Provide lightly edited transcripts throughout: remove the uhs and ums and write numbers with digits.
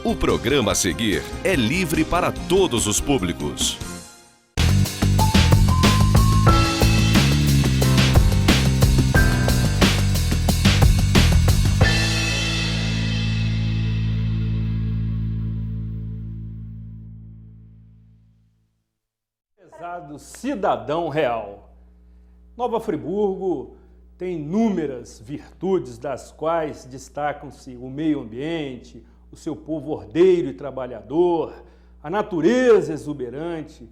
O programa a seguir é livre para todos os públicos. Prezado cidadão real, Nova Friburgo tem inúmeras virtudes, das quais destacam-se o meio ambiente, o seu povo ordeiro e trabalhador, a natureza exuberante.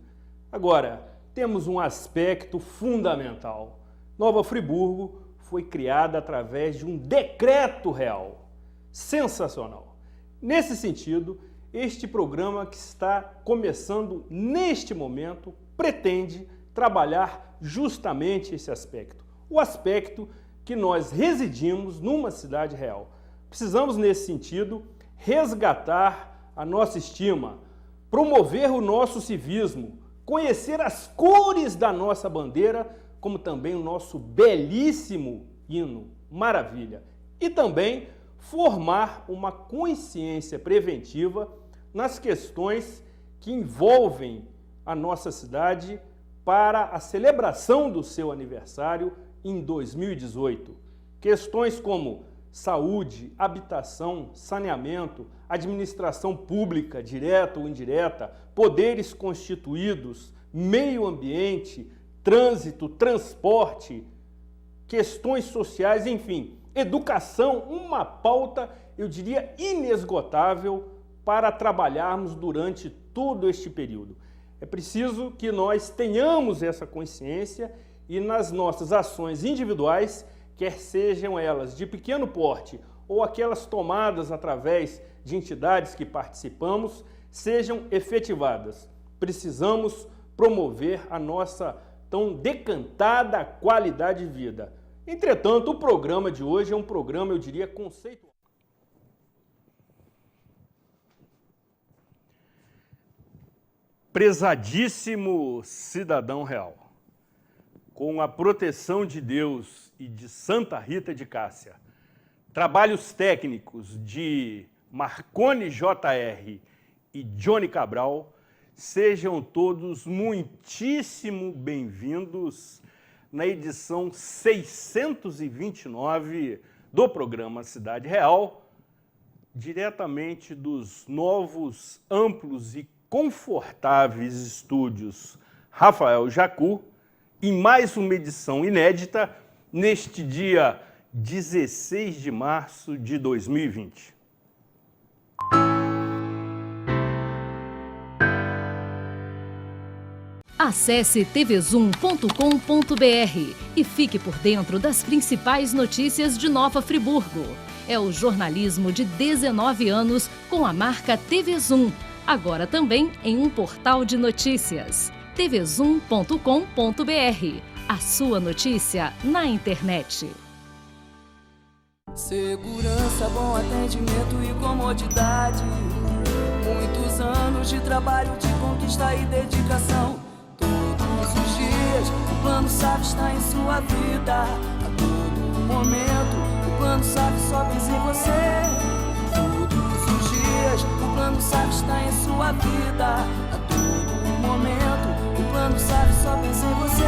Agora, temos um aspecto fundamental. Nova Friburgo foi criada através de um decreto real. Sensacional! Nesse sentido, este programa que está começando neste momento pretende trabalhar justamente esse aspecto. O aspecto que nós residimos numa cidade real. Precisamos, nesse sentido, resgatar a nossa estima, promover o nosso civismo, conhecer as cores da nossa bandeira, como também o nosso belíssimo hino, maravilha, e também formar uma consciência preventiva nas questões que envolvem a nossa cidade para a celebração do seu aniversário em 2018. Questões como saúde, habitação, saneamento, administração pública, direta ou indireta, poderes constituídos, meio ambiente, trânsito, transporte, questões sociais, enfim, educação, uma pauta, eu diria, inesgotável para trabalharmos durante todo este período. É preciso que nós tenhamos essa consciência e nas nossas ações individuais, quer sejam elas de pequeno porte ou aquelas tomadas através de entidades que participamos, sejam efetivadas. Precisamos promover a nossa tão decantada qualidade de vida. Entretanto, o programa de hoje é um programa, eu diria, conceitual. Prezadíssimo cidadão real, com a proteção de Deus e de Santa Rita de Cássia, trabalhos técnicos de Marconi JR e Johnny Cabral, sejam todos muitíssimo bem-vindos na edição 629 do programa Cidade Real, diretamente dos novos, amplos e confortáveis estúdios Rafael Jacu, em mais uma edição inédita, neste dia 16 de março de 2020. Acesse tvzoom.com.br e fique por dentro das principais notícias de Nova Friburgo. É o jornalismo de 19 anos com a marca TV Zoom, agora também em um portal de notícias. tvzoom.com.br, a sua notícia na internet. Segurança, bom atendimento e comodidade. Muitos anos de trabalho, de conquista e dedicação. Todos os dias, o Plano SAF está em sua vida. A todo momento, o Plano SAF só pensa em você. Todos os dias, o Plano SAF está em sua vida. A todo momento, o Plano SAF só pensa em você.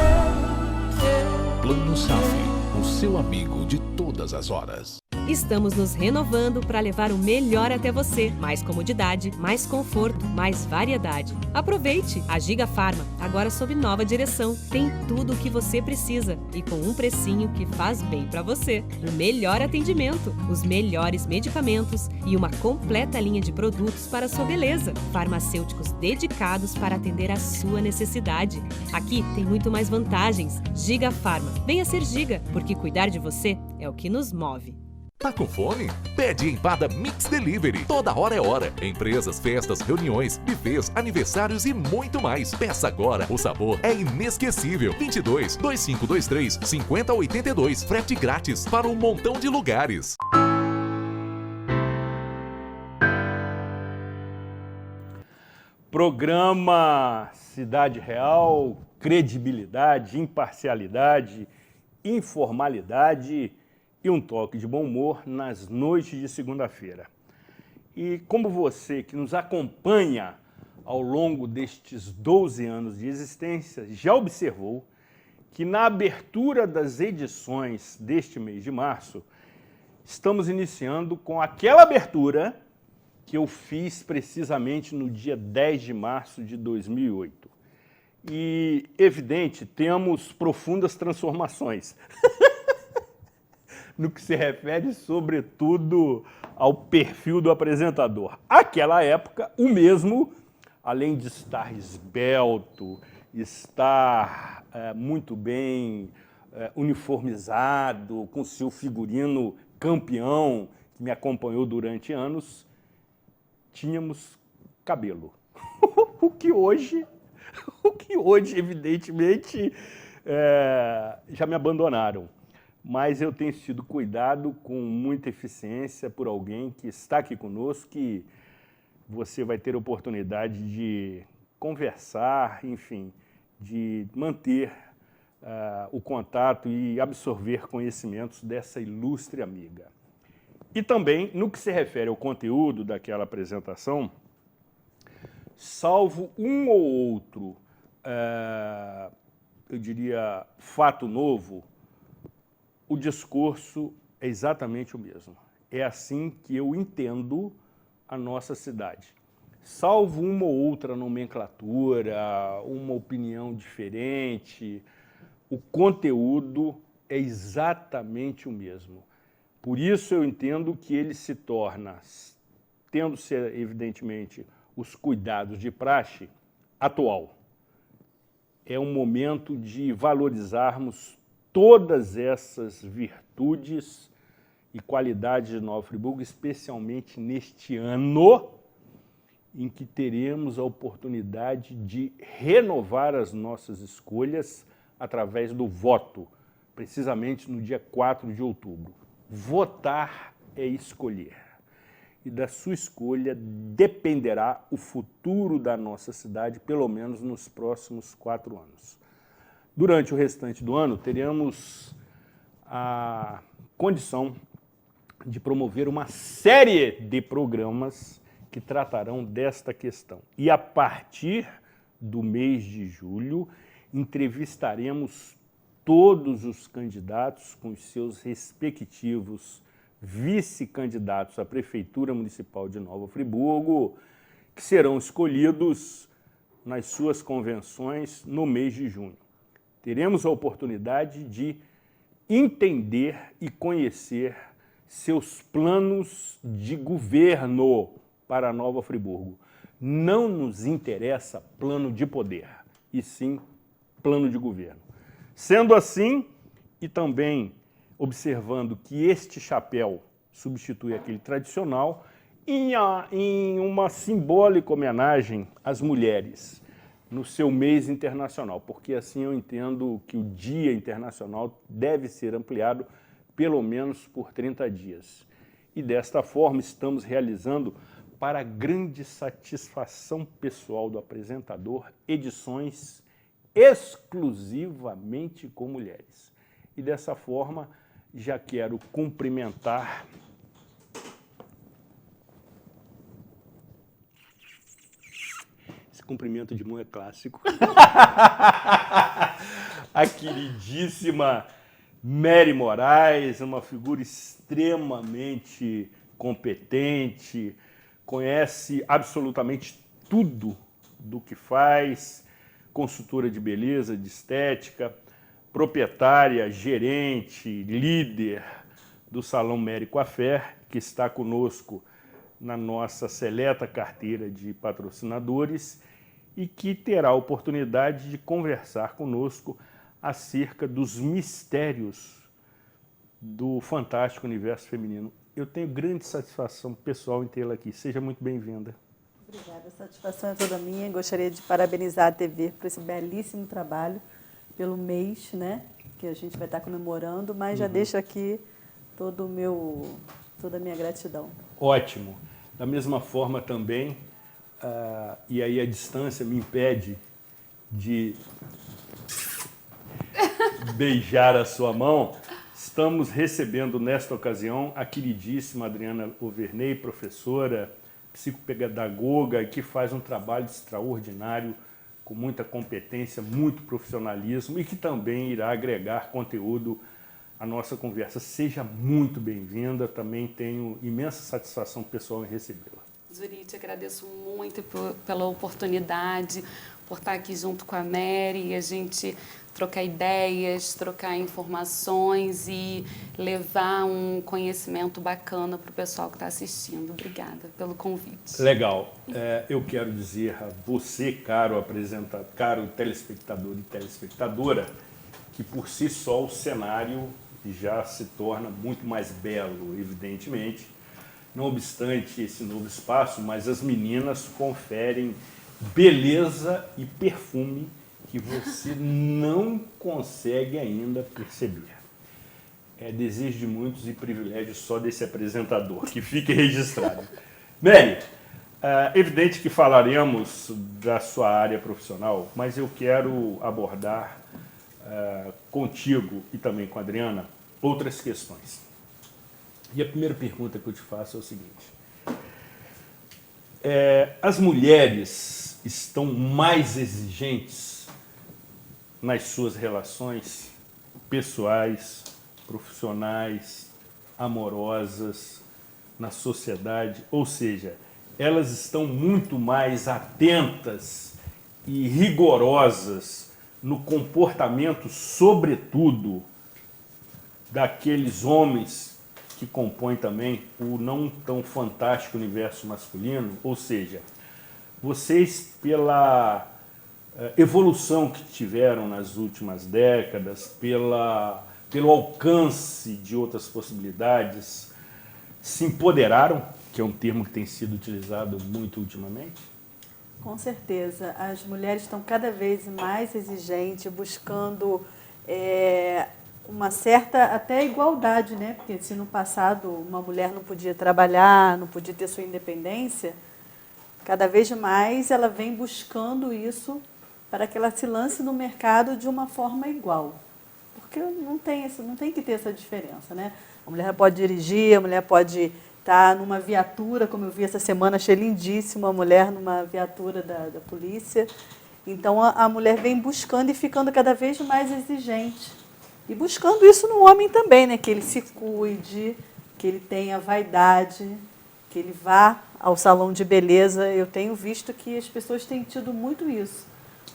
Plano SAF, o seu amigo de todas as horas. Estamos nos renovando para levar o melhor até você. Mais comodidade, mais conforto, mais variedade. Aproveite! A Giga Farma, agora sob nova direção, tem tudo o que você precisa e com um precinho que faz bem para você. O melhor atendimento, os melhores medicamentos e uma completa linha de produtos para a sua beleza. Farmacêuticos dedicados para atender a sua necessidade. Aqui tem muito mais vantagens. Giga Farma. Venha ser Giga, porque cuidar de você é o que nos move. Tá com fome? Pede Empada Mix Delivery. Toda hora é hora. Empresas, festas, reuniões, buffets, aniversários e muito mais. Peça agora. O sabor é inesquecível. 22 2523 5082. Frete grátis para um montão de lugares. Programa Cidade Real, credibilidade, imparcialidade, informalidade e um toque de bom humor nas noites de segunda-feira. E como você que nos acompanha ao longo destes 12 anos de existência já observou que na abertura das edições deste mês de março, estamos iniciando com aquela abertura que eu fiz precisamente no dia 10 de março de 2008. E, evidente, temos profundas transformações no que se refere, sobretudo, ao perfil do apresentador. Aquela época, o mesmo, além de estar esbelto, estar muito bem uniformizado, com seu figurino campeão, que me acompanhou durante anos, tínhamos cabelo. O que hoje, evidentemente, já me abandonaram. Mas eu tenho sido cuidado com muita eficiência por alguém que está aqui conosco, que você vai ter a oportunidade de conversar, enfim, de manter o contato e absorver conhecimentos dessa ilustre amiga. E também, no que se refere ao conteúdo daquela apresentação, salvo um ou outro, eu diria, fato novo, o discurso é exatamente o mesmo. É assim que eu entendo a nossa cidade. Salvo uma ou outra nomenclatura, uma opinião diferente, o conteúdo é exatamente o mesmo. Por isso eu entendo que ele se torna, tendo-se evidentemente os cuidados de praxe, atual. É um momento de valorizarmos todas essas virtudes e qualidades de Nova Friburgo, especialmente neste ano em que teremos a oportunidade de renovar as nossas escolhas através do voto, precisamente no dia 4 de outubro. Votar é escolher. E da sua escolha dependerá o futuro da nossa cidade, pelo menos nos próximos 4 anos. Durante o restante do ano, teremos a condição de promover uma série de programas que tratarão desta questão. E a partir do mês de julho, entrevistaremos todos os candidatos com os seus respectivos vice-candidatos à Prefeitura Municipal de Nova Friburgo, que serão escolhidos nas suas convenções no mês de junho. Teremos a oportunidade de entender e conhecer seus planos de governo para Nova Friburgo. Não nos interessa plano de poder, e sim plano de governo. Sendo assim, e também observando que este chapéu substitui aquele tradicional, em uma simbólica homenagem às mulheres, no seu mês internacional, porque assim eu entendo que o Dia Internacional deve ser ampliado pelo menos por 30 dias. E desta forma estamos realizando, para grande satisfação pessoal do apresentador, edições exclusivamente com mulheres. E dessa forma, já quero cumprimentar esse cumprimento de mão é clássico. A queridíssima Mary Moraes, uma figura extremamente competente, conhece absolutamente tudo do que faz, consultora de beleza, de estética, proprietária, gerente, líder do Salão Mary Coiffeur, que está conosco na nossa seleta carteira de patrocinadores e que terá a oportunidade de conversar conosco acerca dos mistérios do fantástico universo feminino. Eu tenho grande satisfação pessoal em tê-la aqui. Seja muito bem-vinda. Obrigada, a satisfação é toda minha. Gostaria de parabenizar a TV por esse belíssimo trabalho, pelo mês, né, que a gente vai estar comemorando, mas já deixo aqui toda a minha gratidão. Ótimo. Da mesma forma também, e aí a distância me impede de beijar a sua mão, estamos recebendo nesta ocasião a queridíssima Adriana Overney, professora, psicopedagoga, que faz um trabalho extraordinário, com muita competência, muito profissionalismo e que também irá agregar conteúdo à nossa conversa. Seja muito bem-vinda, também tenho imensa satisfação pessoal em recebê-la. Zurite, agradeço muito pela oportunidade, por estar aqui junto com a Mary e a gente trocar ideias, trocar informações e levar um conhecimento bacana para o pessoal que está assistindo. Obrigada pelo convite. Legal. Eu quero dizer a você, caro telespectador e telespectadora, que por si só o cenário já se torna muito mais belo, evidentemente. Não obstante esse novo espaço, mas as meninas conferem beleza e perfume que você não consegue ainda perceber. É desejo de muitos e privilégio só desse apresentador, que fique registrado. Mary, é evidente que falaremos da sua área profissional, mas eu quero abordar contigo e também com a Adriana outras questões. E a primeira pergunta que eu te faço é o seguinte. As mulheres estão mais exigentes nas suas relações pessoais, profissionais, amorosas, na sociedade, ou seja, elas estão muito mais atentas e rigorosas no comportamento, sobretudo, daqueles homens que compõem também o não tão fantástico universo masculino, ou seja, vocês, pela evolução que tiveram nas últimas décadas, pelo alcance de outras possibilidades, se empoderaram, que é um termo que tem sido utilizado muito ultimamente? Com certeza. As mulheres estão cada vez mais exigentes, buscando uma certa até igualdade, né? Porque se no passado uma mulher não podia trabalhar, não podia ter sua independência, cada vez mais ela vem buscando isso para que ela se lance no mercado de uma forma igual. Porque não tem que ter essa diferença, né? A mulher pode dirigir, a mulher pode estar numa viatura, como eu vi essa semana, achei lindíssima, a mulher numa viatura da polícia. Então a mulher vem buscando e ficando cada vez mais exigente. E buscando isso no homem também, né? Que ele se cuide, que ele tenha vaidade, que ele vá ao salão de beleza. Eu tenho visto que as pessoas têm tido muito isso.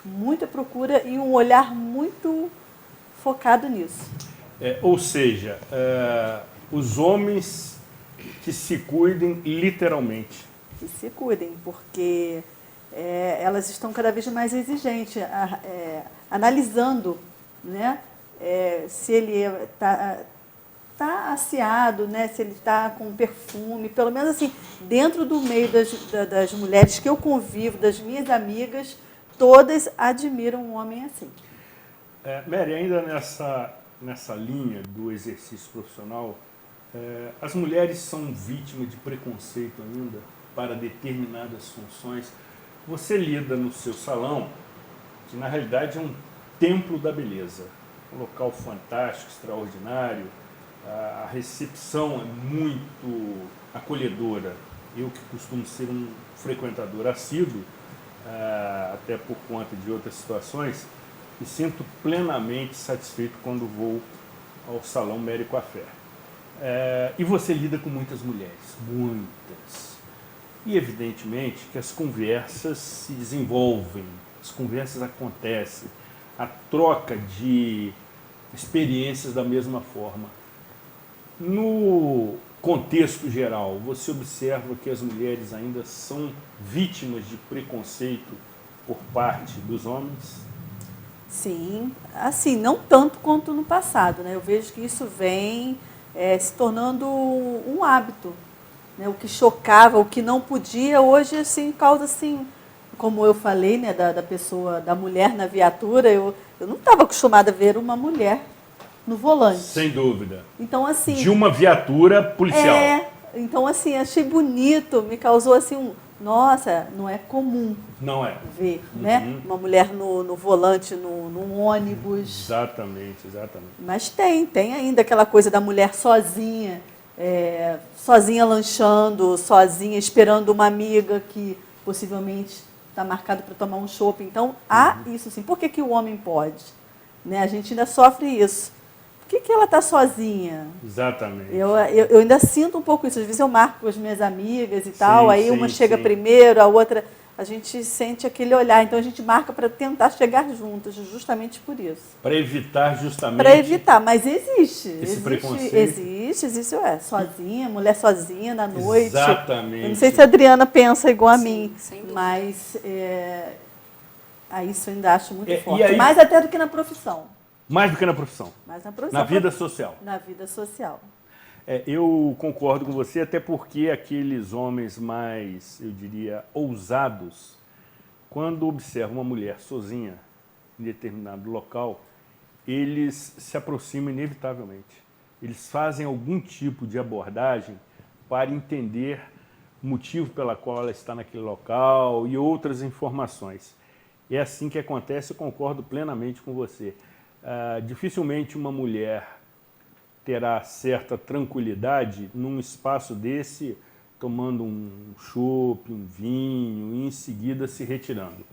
Muita procura e um olhar muito focado nisso. Ou seja, os homens que se cuidem literalmente. Que se cuidem, porque elas estão cada vez mais exigentes, analisando, né? Se ele está asseado, né? Se ele está com perfume, pelo menos assim, dentro do meio das mulheres que eu convivo, das minhas amigas, todas admiram um homem assim. Mary, ainda nessa linha do exercício profissional, as mulheres são vítimas de preconceito ainda para determinadas funções. Você lida no seu salão, que na realidade é um templo da beleza, um local fantástico, extraordinário, a recepção é muito acolhedora. Eu que costumo ser um frequentador assíduo, até por conta de outras situações, me sinto plenamente satisfeito quando vou ao Salão Mary Coiffure. E você lida com muitas mulheres, muitas. E evidentemente que as conversas se desenvolvem, as conversas acontecem, a troca de experiências da mesma forma. No contexto geral, você observa que as mulheres ainda são vítimas de preconceito por parte dos homens? Sim, assim, não tanto quanto no passado, né? Eu vejo que isso vem se tornando um hábito, né? O que chocava, o que não podia, hoje, assim, causa, assim, como eu falei, né, da pessoa, da mulher na viatura, eu não estava acostumada a ver uma mulher no volante. Sem dúvida. Então, assim... De uma viatura policial. Então, assim, achei bonito, me causou, assim, Nossa, não é comum Não é. ver, né? Uma mulher no volante, num ônibus. Exatamente. Mas tem ainda aquela coisa da mulher sozinha, sozinha lanchando, sozinha esperando uma amiga que possivelmente está marcado para tomar um chopp. Então, há isso sim. Por que o homem pode? Né? A gente ainda sofre isso. Por que ela está sozinha? Exatamente. Eu ainda sinto um pouco isso. Às vezes eu marco com as minhas amigas e tal, aí uma chega primeiro, a outra... A gente sente aquele olhar. Então, a gente marca para tentar chegar juntas, justamente por isso. Para evitar justamente... Para evitar, mas existe. Esse preconceito. Existe, sozinha, mulher sozinha na noite. Exatamente. Eu não sei se a Adriana pensa igual a mim, sem dúvida. mas isso eu ainda acho muito forte. E aí, mais até do que na profissão. mais do que na profissão. Mais na profissão. Na vida social. Na vida social. Eu concordo com você, até porque aqueles homens mais, eu diria, ousados, quando observam uma mulher sozinha em determinado local, eles se aproximam inevitavelmente. Eles fazem algum tipo de abordagem para entender o motivo pela qual ela está naquele local e outras informações. É assim que acontece, eu concordo plenamente com você. Dificilmente uma mulher terá certa tranquilidade num espaço desse, tomando um chopp, um vinho, e em seguida se retirando.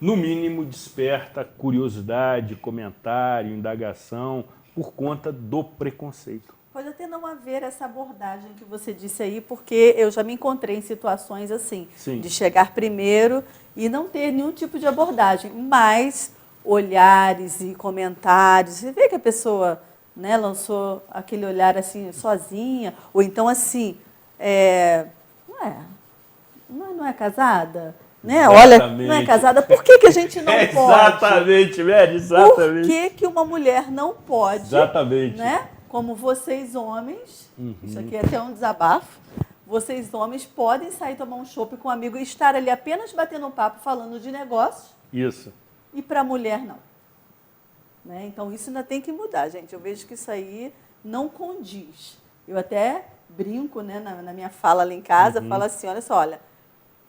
No mínimo, desperta curiosidade, comentário, indagação, por conta do preconceito. Pode até não haver essa abordagem que você disse aí, porque eu já me encontrei em situações assim, Sim. de chegar primeiro e não ter nenhum tipo de abordagem, mas olhares e comentários. Você vê que a pessoa... né, lançou aquele olhar assim, sozinha, ou então assim, não é casada? Né? Olha, não é casada, por que a gente não pode? Exatamente, velho, exatamente. Por que uma mulher não pode? Exatamente. Né? Como vocês homens, isso aqui é até um desabafo, vocês homens podem sair tomar um chopp com um amigo e estar ali apenas batendo um papo, falando de negócios. Isso. E para a mulher, não. Né? Então, isso ainda tem que mudar, gente. Eu vejo que isso aí não condiz. Eu até brinco, né, na minha fala lá em casa, falo assim, olha só,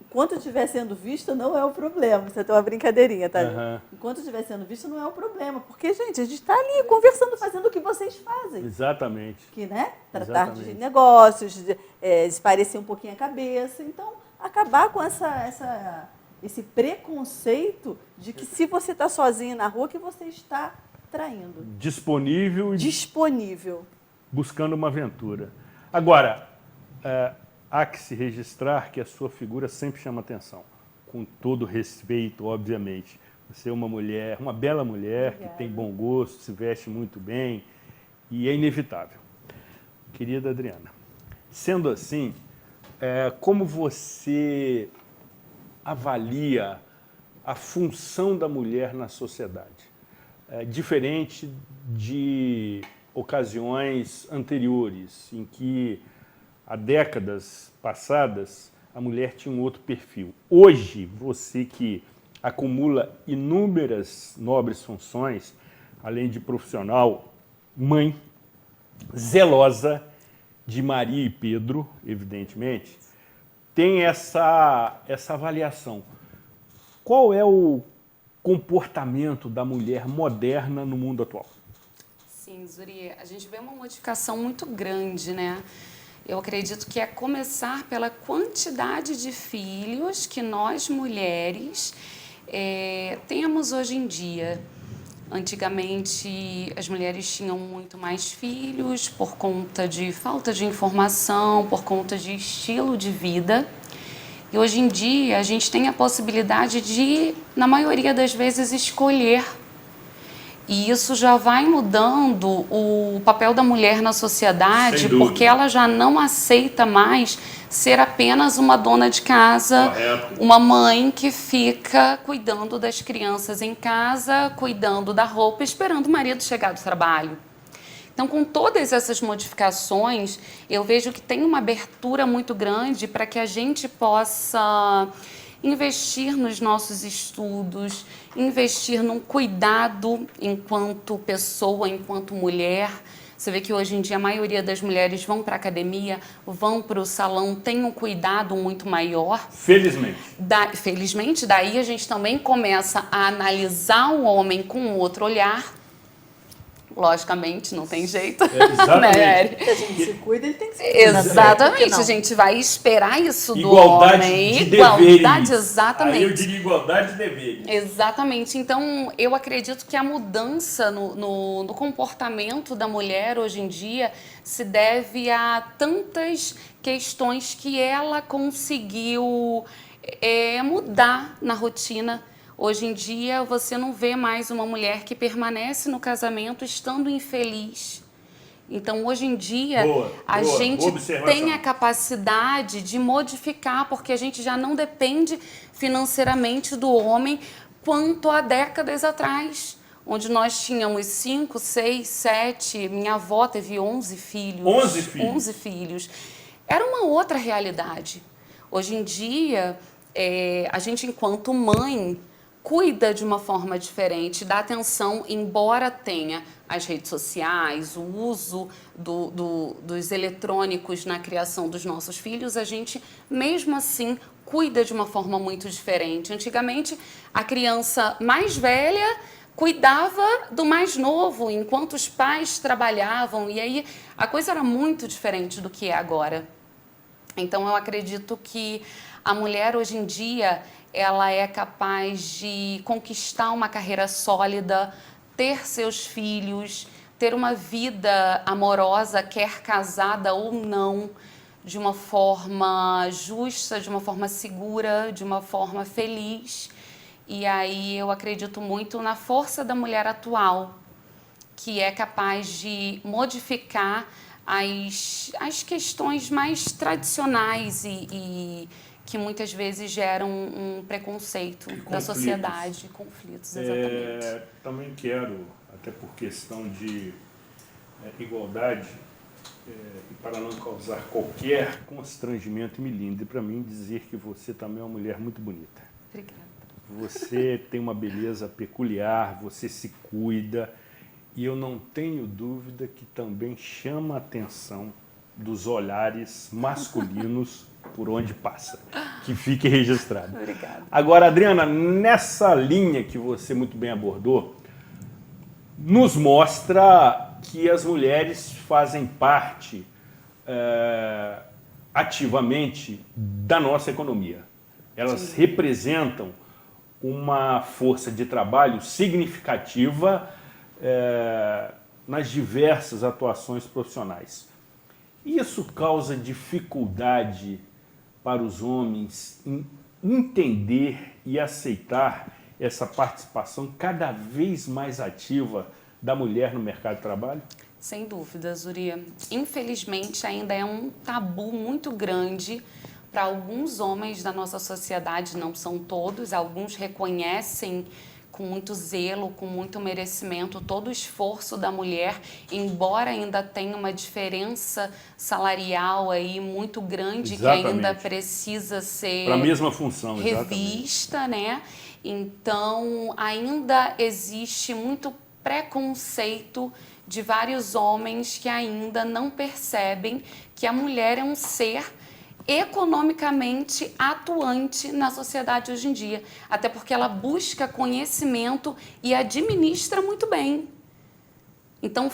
enquanto eu estiver sendo vista, não é o problema. Isso é uma brincadeirinha, tá? Enquanto eu estiver sendo vista, não é o problema. Porque, gente, a gente está ali conversando, fazendo o que vocês fazem. Exatamente. Que, né? Tratar de negócios, esparecer um pouquinho a cabeça. Então, acabar com esse preconceito de que se você está sozinho na rua, que você está traindo. Disponível. Buscando uma aventura. Agora, há que se registrar que a sua figura sempre chama atenção. Com todo respeito, obviamente. Você é uma mulher, uma bela mulher, que tem bom gosto, se veste muito bem e é inevitável. Querida Adriana, sendo assim, como você avalia a função da mulher na sociedade? Diferente de ocasiões anteriores, em que há décadas passadas a mulher tinha um outro perfil. Hoje, você que acumula inúmeras nobres funções, além de profissional, mãe, zelosa de Maria e Pedro, evidentemente, tem essa avaliação. Qual é o comportamento da mulher moderna no mundo atual? Sim, Zuri, a gente vê uma modificação muito grande, né? Eu acredito que é começar pela quantidade de filhos que nós, mulheres, temos hoje em dia. Antigamente, as mulheres tinham muito mais filhos por conta de falta de informação, por conta de estilo de vida. E hoje em dia, a gente tem a possibilidade de, na maioria das vezes, escolher. E isso já vai mudando o papel da mulher na sociedade, porque ela já não aceita mais ser apenas uma dona de casa, uma mãe que fica cuidando das crianças em casa, cuidando da roupa, esperando o marido chegar do trabalho. Então, com todas essas modificações, eu vejo que tem uma abertura muito grande para que a gente possa investir nos nossos estudos, investir num cuidado enquanto pessoa, enquanto mulher, Você vê que hoje em dia a maioria das mulheres vão para a academia, vão para o salão, tem um cuidado muito maior. Felizmente. Felizmente, daí a gente também começa a analisar o homem com um outro olhar. Logicamente, não tem jeito. Exatamente. Né? Se a gente se cuida, ele tem que se cuidar. Exatamente. Não. A gente vai esperar isso do igualdade homem. De Igualdade, deveres. exatamente. Aí eu digo igualdade de deveres. Exatamente. Então, eu acredito que a mudança no comportamento da mulher hoje em dia se deve a tantas questões que ela conseguiu mudar na rotina. Hoje em dia, você não vê mais uma mulher que permanece no casamento estando infeliz. Então, hoje em dia, a gente tem a capacidade de modificar, porque a gente já não depende financeiramente do homem quanto há décadas atrás, onde nós tínhamos 5, 6, 7, minha avó teve 11 filhos. 11 filhos? 11 filhos. Era uma outra realidade. Hoje em dia, a gente, enquanto mãe, cuida de uma forma diferente, dá atenção, embora tenha as redes sociais, o uso dos eletrônicos na criação dos nossos filhos, a gente, mesmo assim, cuida de uma forma muito diferente. Antigamente, a criança mais velha cuidava do mais novo, enquanto os pais trabalhavam, e aí a coisa era muito diferente do que é agora. Então, eu acredito que a mulher, hoje em dia, ela é capaz de conquistar uma carreira sólida, ter seus filhos, ter uma vida amorosa, quer casada ou não, de uma forma justa, de uma forma segura, de uma forma feliz. E aí eu acredito muito na força da mulher atual, que é capaz de modificar as questões mais tradicionais e que muitas vezes geram um preconceito da sociedade, conflitos, exatamente. Também quero, até por questão de igualdade, e para não causar qualquer constrangimento, me linde para mim dizer que você também é uma mulher muito bonita. Obrigada. Você tem uma beleza peculiar, você se cuida, e eu não tenho dúvida que também chama a atenção dos olhares masculinos por onde passa. Que fique registrado. Obrigada. Agora, Adriana, nessa linha que você muito bem abordou, nos mostra que as mulheres fazem parte ativamente da nossa economia. Elas representam uma força de trabalho significativa nas diversas atuações profissionais. Isso causa dificuldade para os homens em entender e aceitar essa participação cada vez mais ativa da mulher no mercado de trabalho? Sem dúvida, Zuria. Infelizmente, ainda é um tabu muito grande para alguns homens da nossa sociedade, não são todos, alguns reconhecem com muito zelo, com muito merecimento, todo o esforço da mulher, embora ainda tenha uma diferença salarial aí muito grande, exatamente, que ainda precisa ser para a mesma função, revista, né? Então, ainda existe muito preconceito de vários homens que ainda não percebem que a mulher é um ser economicamente atuante na sociedade hoje em dia, até porque ela busca conhecimento e administra muito bem. Então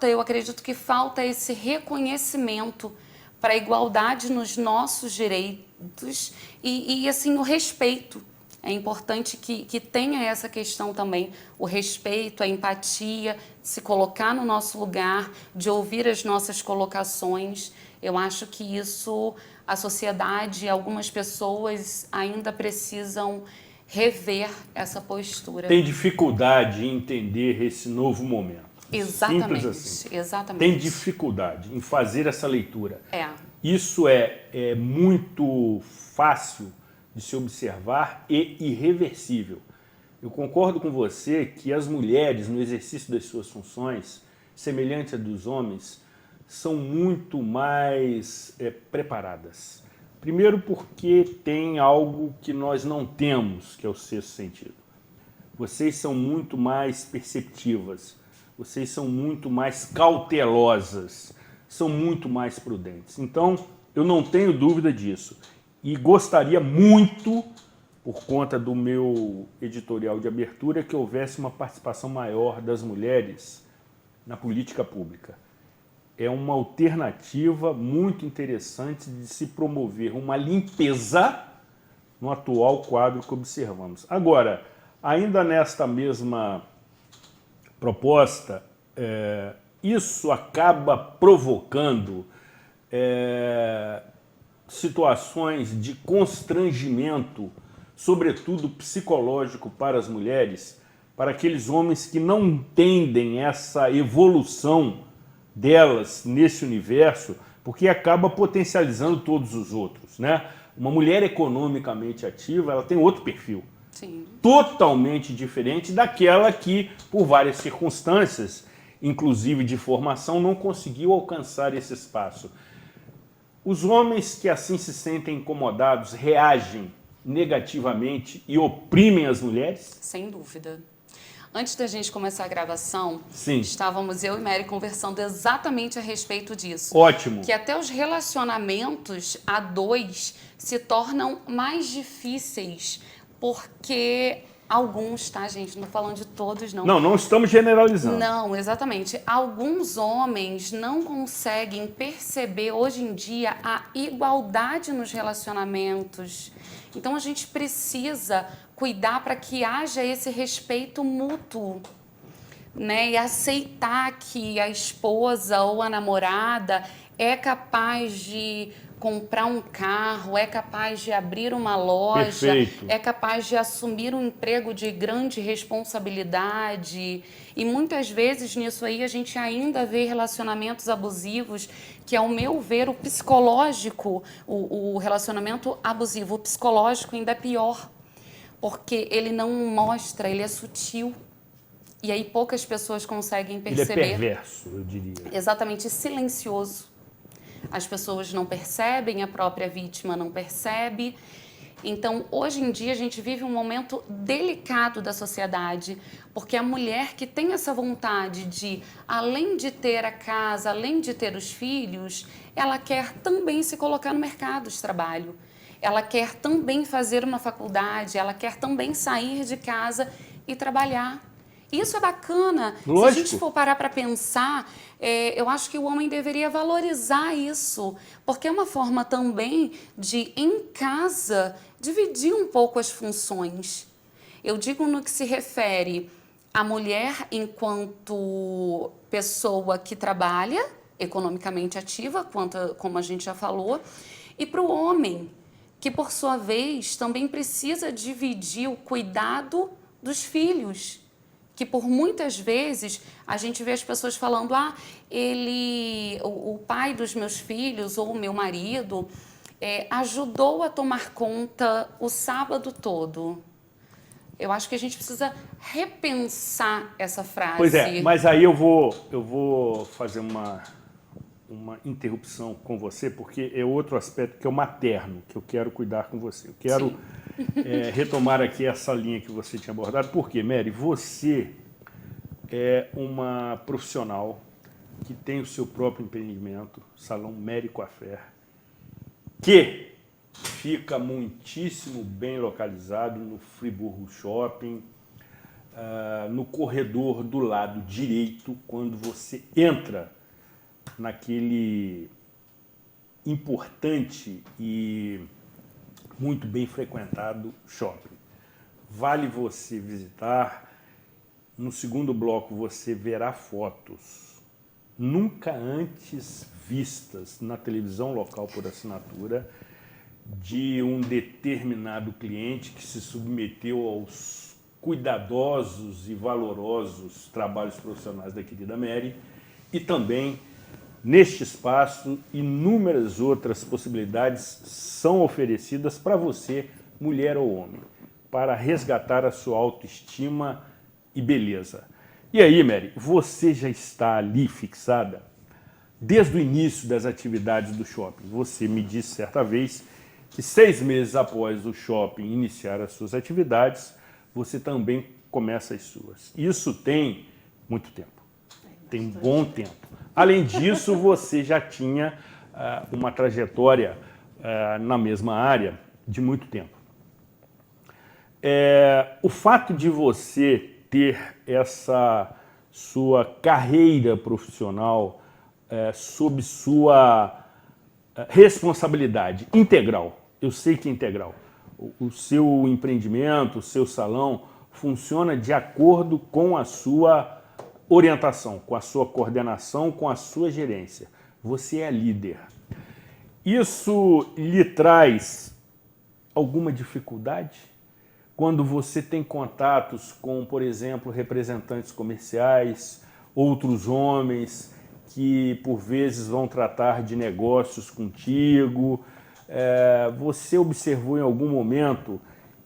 eu acredito que falta esse reconhecimento para a igualdade nos nossos direitos e assim, o respeito. É importante que tenha essa questão também, o respeito, a empatia, se colocar no nosso lugar, de ouvir as nossas colocações. Eu acho que isso, a sociedade, algumas pessoas ainda precisam rever essa postura. Tem dificuldade em entender esse novo momento. Exatamente. Simples assim. Exatamente. Tem dificuldade em fazer essa leitura. Isso é muito fácil de se observar e irreversível. Eu concordo com você que as mulheres, no exercício das suas funções, semelhante a dos homens, são muito mais preparadas. Primeiro porque tem algo que nós não temos, que é o sexto sentido. Vocês são muito mais perceptivas. vocês são muito mais cautelosas, são muito mais prudentes. Então, eu não tenho dúvida disso. E gostaria muito, por conta do meu editorial de abertura, que houvesse uma participação maior das mulheres na política pública. É uma alternativa muito interessante de se promover uma limpeza no atual quadro que observamos. Agora, ainda nesta mesma proposta, isso acaba provocando situações de constrangimento, sobretudo psicológico para as mulheres, para aqueles homens que não entendem essa evolução delas nesse universo, porque acaba potencializando todos os outros, né? Uma mulher economicamente ativa, ela tem outro perfil. Sim. Totalmente diferente daquela que, por várias circunstâncias, inclusive de formação, não conseguiu alcançar esse espaço. Os homens que assim se sentem incomodados reagem negativamente e oprimem as mulheres? Sem dúvida. Antes da gente começar a gravação, Sim. estávamos eu e Mary conversando exatamente a respeito disso. Ótimo. Que até os relacionamentos a dois se tornam mais difíceis, porque alguns, tá, gente? Não falando de todos, não. Não estamos generalizando. Não, exatamente. Alguns homens não conseguem perceber hoje em dia a igualdade nos relacionamentos. Então a gente precisa cuidar para que haja esse respeito mútuo, né? E aceitar que a esposa ou a namorada é capaz de comprar um carro, é capaz de abrir uma loja, Perfeito. é capaz de assumir um emprego de grande responsabilidade. E muitas vezes nisso aí a gente ainda vê relacionamentos abusivos, que ao meu ver o psicológico, o relacionamento abusivo, o psicológico ainda é pior, porque ele não mostra, ele é sutil. E aí poucas pessoas conseguem perceber. Ele é perverso, eu diria. Exatamente, silencioso. As pessoas não percebem, a própria vítima não percebe. Então, hoje em dia, a gente vive um momento delicado da sociedade, porque a mulher que tem essa vontade de, além de ter a casa, além de ter os filhos, ela quer também se colocar no mercado de trabalho. Ela quer também fazer uma faculdade, ela quer também sair de casa e trabalhar. Isso é bacana. Lógico. Se a gente for parar para pensar, eu acho que o homem deveria valorizar isso, porque é uma forma também de, em casa, dividir um pouco as funções. Eu digo no que se refere à mulher enquanto pessoa que trabalha, economicamente ativa, como a gente já falou, e para o homem, que por sua vez também precisa dividir o cuidado dos filhos. Que por muitas vezes a gente vê as pessoas falando, o pai dos meus filhos ou o meu marido ajudou a tomar conta o sábado todo. Eu acho que a gente precisa repensar essa frase. Pois é, mas aí eu vou fazer uma interrupção com você, porque é outro aspecto que é o materno, que eu quero cuidar com você. Eu quero retomar aqui essa linha que você tinha abordado. Por quê, Mary? Você é uma profissional que tem o seu próprio empreendimento, Salão Mary Coiffure, que fica muitíssimo bem localizado no Friburgo Shopping, no corredor do lado direito, quando você entra naquele importante e muito bem frequentado shopping. Vale você visitar. No segundo bloco você verá fotos nunca antes vistas na televisão local por assinatura de um determinado cliente que se submeteu aos cuidadosos e valorosos trabalhos profissionais da querida Mary, e também neste espaço inúmeras outras possibilidades são oferecidas para você, mulher ou homem, para resgatar a sua autoestima e beleza. E aí, Mary, você já está ali fixada desde o início das atividades do shopping. Você me disse certa vez que 6 meses após o shopping iniciar as suas atividades, você também começa as suas. Isso tem muito tempo. Tem um bom tempo. Além disso, você já tinha uma trajetória na mesma área de muito tempo. O fato de você ter essa sua carreira profissional sob sua responsabilidade integral, eu sei que é integral, o seu empreendimento, o seu salão funciona de acordo com a sua orientação, com a sua coordenação, com a sua gerência. Você é líder. Isso lhe traz alguma dificuldade? Quando você tem contatos com, por exemplo, representantes comerciais, outros homens que por vezes vão tratar de negócios contigo, você observou em algum momento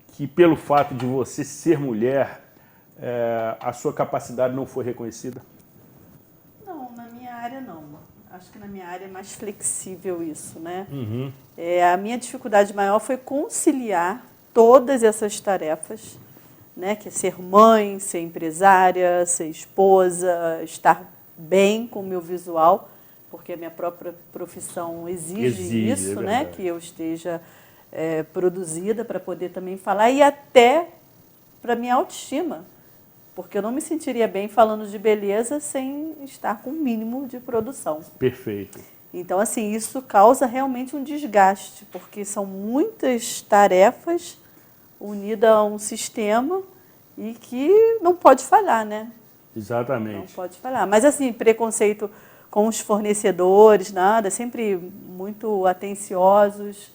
que pelo fato de você ser mulher, a sua capacidade não foi reconhecida? Não, na minha área não. Acho que na minha área é mais flexível isso, né? Uhum. A minha dificuldade maior foi conciliar todas essas tarefas, né? Que é ser mãe, ser empresária, ser esposa, estar bem com o meu visual, porque a minha própria profissão exige isso, né? Que eu esteja produzida para poder também falar, e até para minha autoestima, porque eu não me sentiria bem falando de beleza sem estar com o mínimo de produção. Perfeito. Então, assim, isso causa realmente um desgaste, porque são muitas tarefas unidas a um sistema e que não pode falhar, né? Exatamente. Não pode falhar. Mas, assim, preconceito com os fornecedores, nada, sempre muito atenciosos,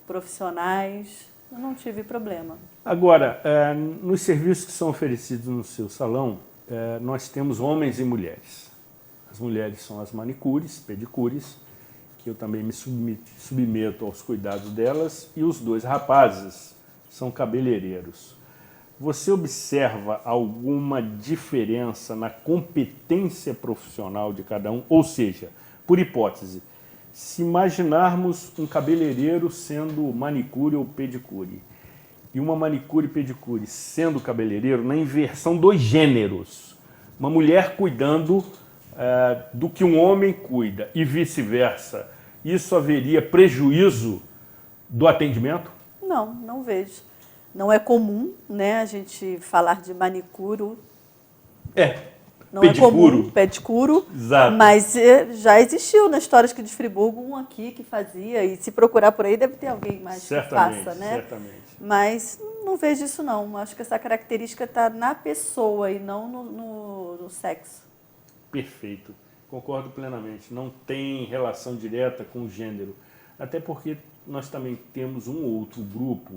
profissionais, eu não tive problema. Agora, nos serviços que são oferecidos no seu salão, nós temos homens e mulheres. As mulheres são as manicures, pedicures, que eu também me submeto aos cuidados delas, e os dois rapazes são cabeleireiros. Você observa alguma diferença na competência profissional de cada um? Ou seja, por hipótese, se imaginarmos um cabeleireiro sendo manicure ou pedicure, e uma manicure e pedicure sendo cabeleireiro, na inversão dos gêneros, uma mulher cuidando do que um homem cuida e vice-versa, isso haveria prejuízo do atendimento? Não, não vejo. Não é comum, né, a gente falar de manicuro. Não pedicuro. É comum, pedicuro. Exato. Mas já existiu na Histórias de Friburgo um aqui que fazia, e se procurar por aí deve ter alguém mais certamente, que faça, né? Certamente. Mas não vejo isso não. Acho que essa característica está na pessoa e não no sexo. Perfeito. Concordo plenamente. Não tem relação direta com o gênero. Até porque nós também temos um outro grupo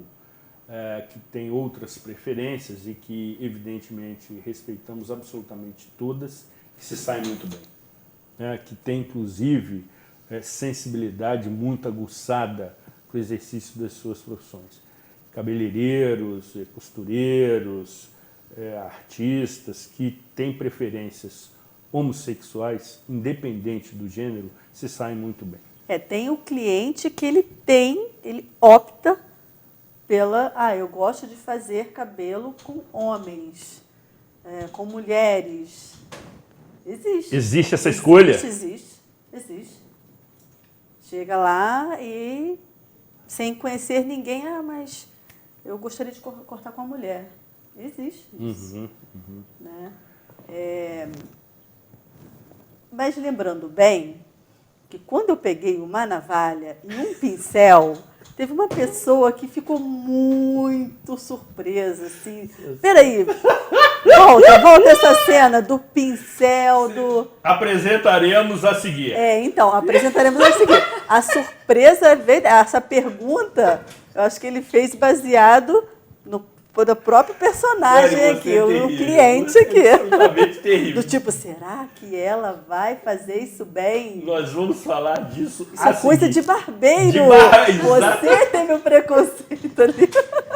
que tem outras preferências e que, evidentemente, respeitamos absolutamente todas, que se saem muito bem. Que tem, inclusive, sensibilidade muito aguçada para o exercício das suas profissões. Cabeleireiros, costureiros, artistas que têm preferências homossexuais, independente do gênero, se saem muito bem. Tem o cliente que ele opta pela, eu gosto de fazer cabelo com homens, com mulheres. Existe. Existe essa escolha? Existe. Chega lá e, sem conhecer ninguém, mas eu gostaria de cortar com a mulher. Existe isso. Né? Mas lembrando bem que quando eu peguei uma navalha e um pincel, teve uma pessoa que ficou muito surpresa, assim. Peraí, volta essa cena do pincel, Apresentaremos a seguir. Apresentaremos a seguir. A surpresa veio, essa pergunta, eu acho que ele fez baseado do próprio personagem aqui, o cliente aqui. Absolutamente terrível. Do tipo, será que ela vai fazer isso bem? Nós vamos falar disso Isso é coisa de barbeiro. Você teve um preconceito ali.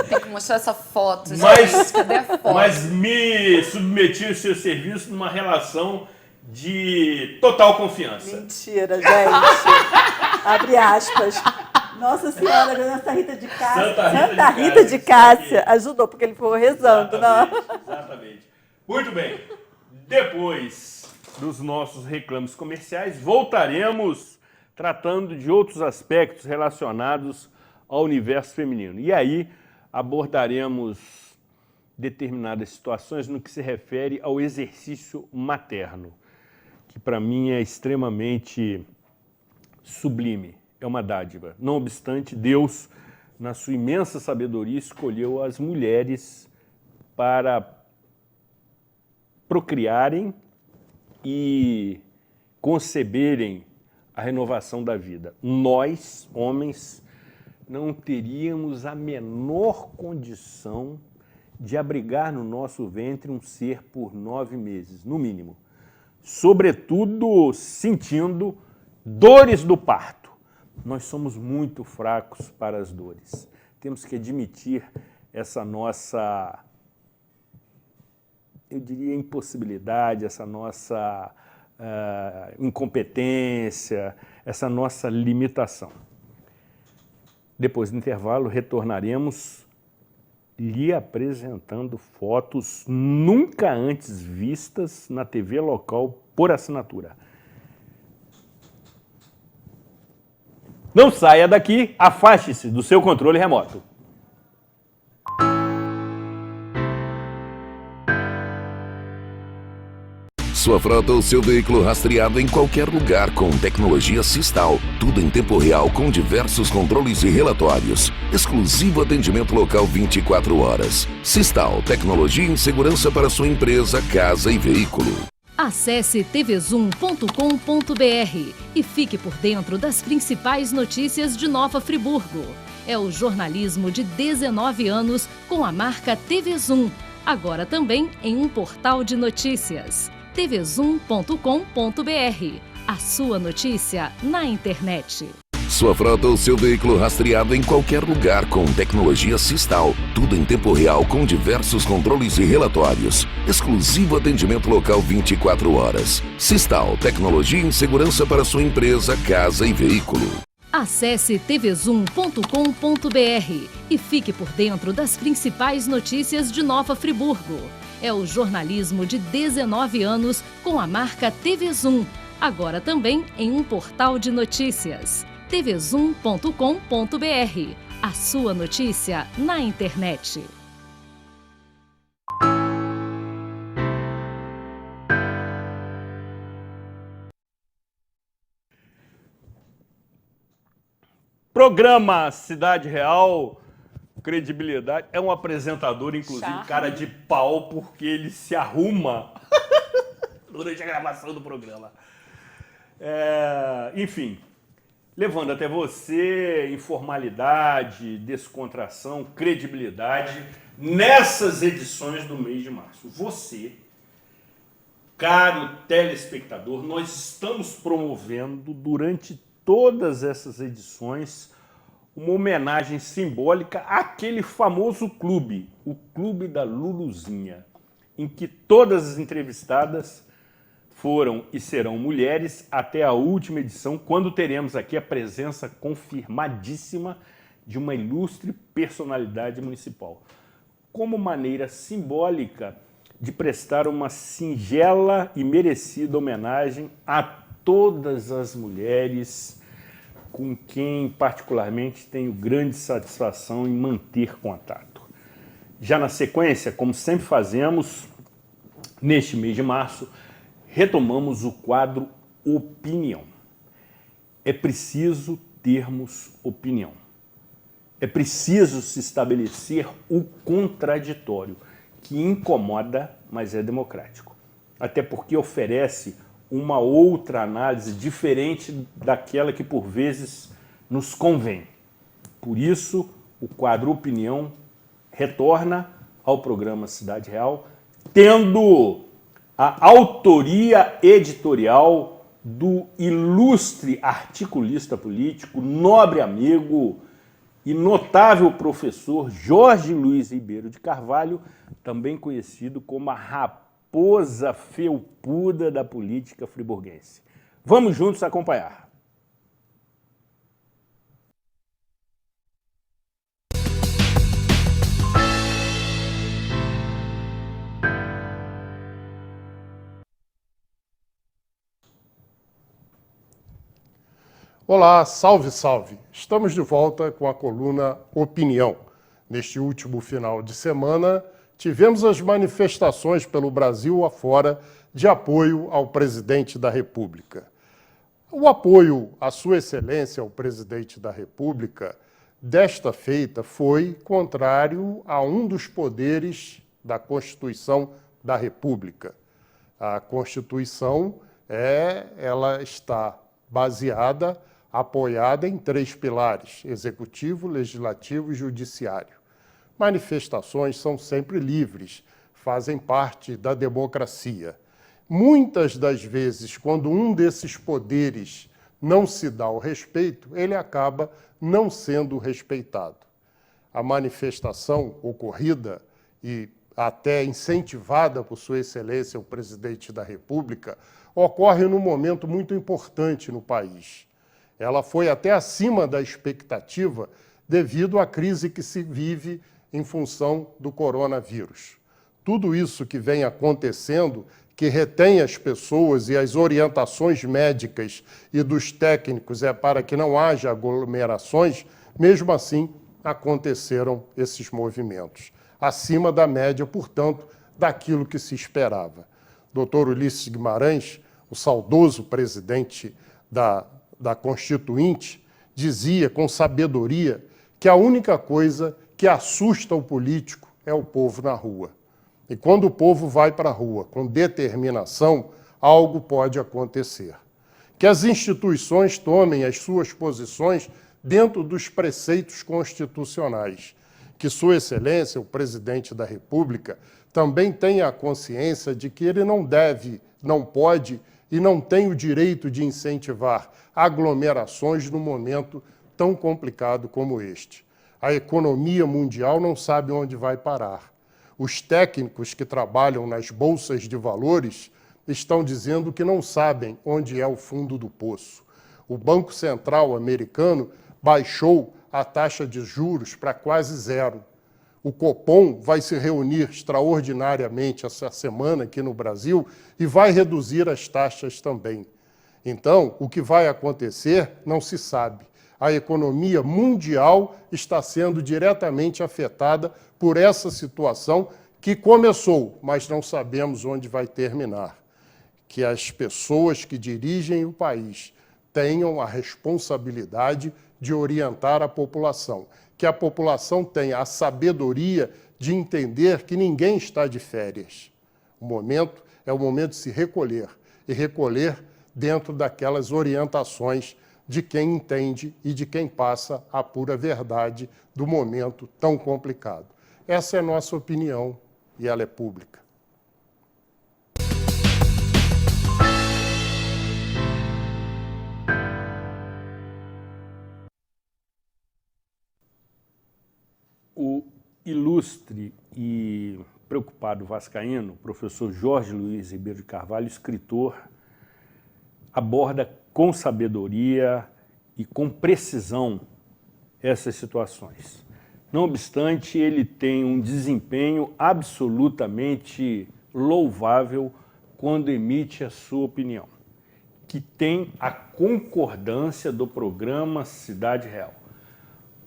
Tem que mostrar essa foto, gente. Cadê a foto? Mas me submeti ao seu serviço numa relação de total confiança. Mentira, gente. Abre aspas. Nossa Senhora, Santa Rita de Cássia. Santa Rita de Cássia ajudou, porque ele ficou rezando. Exatamente. Muito bem. Depois dos nossos reclames comerciais, voltaremos tratando de outros aspectos relacionados ao universo feminino. E aí abordaremos determinadas situações no que se refere ao exercício materno, que para mim é extremamente sublime, é uma dádiva. Não obstante, Deus, na sua imensa sabedoria, escolheu as mulheres para procriarem e conceberem a renovação da vida. Nós, homens, não teríamos a menor condição de abrigar no nosso ventre um ser por 9 meses, no mínimo. Sobretudo sentindo dores do parto. Nós somos muito fracos para as dores. Temos que admitir essa nossa, eu diria, impossibilidade, essa nossa incompetência, essa nossa limitação. Depois do intervalo, retornaremos lhe apresentando fotos nunca antes vistas na TV local por assinatura. Não saia daqui, afaste-se do seu controle remoto. Sua frota ou seu veículo rastreado em qualquer lugar com tecnologia Sistal. Tudo em tempo real com diversos controles e relatórios. Exclusivo atendimento local 24 horas. Sistal, tecnologia em segurança para sua empresa, casa e veículo. Acesse tvzoom.com.br e fique por dentro das principais notícias de Nova Friburgo. É o jornalismo de 19 anos com a marca TV Zoom, agora também em um portal de notícias. tvzoom.com.br. A sua notícia na internet. Sua frota ou seu veículo rastreado em qualquer lugar com tecnologia Sistal. Tudo em tempo real com diversos controles e relatórios. Exclusivo atendimento local 24 horas. Sistal, tecnologia em segurança para sua empresa, casa e veículo. Acesse tvzoom.com.br e fique por dentro das principais notícias de Nova Friburgo. É o jornalismo de 19 anos com a marca TV Zoom, agora também em um portal de notícias. tvzoom.com.br. A sua notícia na internet. Programa Cidade Real, credibilidade. É um apresentador, inclusive, Charme. cara de pau, porque ele se arruma durante a gravação do programa. Enfim, levando até você informalidade, descontração, credibilidade nessas edições do mês de março. Você, caro telespectador, nós estamos promovendo durante todas essas edições uma homenagem simbólica àquele famoso clube, o Clube da Luluzinha, em que todas as entrevistadas foram e serão mulheres até a última edição, quando teremos aqui a presença confirmadíssima de uma ilustre personalidade municipal, como maneira simbólica de prestar uma singela e merecida homenagem a todas as mulheres com quem particularmente tenho grande satisfação em manter contato. Já na sequência, como sempre fazemos, neste mês de março, retomamos o quadro Opinião. É preciso termos opinião. É preciso se estabelecer o contraditório, que incomoda, mas é democrático. Até porque oferece uma outra análise diferente daquela que por vezes nos convém. Por isso, o quadro Opinião retorna ao programa Cidade Real, tendo a autoria editorial do ilustre articulista político, nobre amigo e notável professor Jorge Luiz Ribeiro de Carvalho, também conhecido como a raposa felpuda da política friburguense. Vamos juntos acompanhar. Olá, salve, salve! Estamos de volta com a coluna Opinião. Neste último final de semana, tivemos as manifestações pelo Brasil afora de apoio ao presidente da República. O apoio à Sua Excelência, o presidente da República, desta feita foi contrário a um dos poderes da Constituição da República. A Constituição ela está baseada, apoiada em 3 pilares: executivo, legislativo e judiciário. Manifestações são sempre livres, fazem parte da democracia. Muitas das vezes, quando um desses poderes não se dá o respeito, ele acaba não sendo respeitado. A manifestação ocorrida e até incentivada por Sua Excelência, o presidente da República, ocorre num momento muito importante no país. Ela foi até acima da expectativa devido à crise que se vive em função do coronavírus. Tudo isso que vem acontecendo, que retém as pessoas e as orientações médicas e dos técnicos para que não haja aglomerações, mesmo assim aconteceram esses movimentos. Acima da média, portanto, daquilo que se esperava. Dr. Ulisses Guimarães, o saudoso presidente da Constituinte, dizia com sabedoria que a única coisa que assusta o político é o povo na rua. E quando o povo vai para a rua com determinação, algo pode acontecer. Que as instituições tomem as suas posições dentro dos preceitos constitucionais. Que Sua Excelência, o presidente da República, também tenha a consciência de que ele não deve, não pode e não tem o direito de incentivar aglomerações num momento tão complicado como este. A economia mundial não sabe onde vai parar. Os técnicos que trabalham nas bolsas de valores estão dizendo que não sabem onde é o fundo do poço. O Banco Central americano baixou a taxa de juros para quase 0. O Copom vai se reunir extraordinariamente essa semana aqui no Brasil e vai reduzir as taxas também. Então, o que vai acontecer não se sabe. A economia mundial está sendo diretamente afetada por essa situação que começou, mas não sabemos onde vai terminar. Que as pessoas que dirigem o país tenham a responsabilidade de orientar a população, que a população tenha a sabedoria de entender que ninguém está de férias. O momento é o momento de se recolher, e recolher dentro daquelas orientações de quem entende e de quem passa a pura verdade do momento tão complicado. Essa é a nossa opinião e ela é pública. O ilustre e preocupado vascaíno, professor Jorge Luiz Ribeiro de Carvalho, escritor, aborda com sabedoria e com precisão essas situações. Não obstante, ele tem um desempenho absolutamente louvável quando emite a sua opinião, que tem a concordância do programa Cidade Real.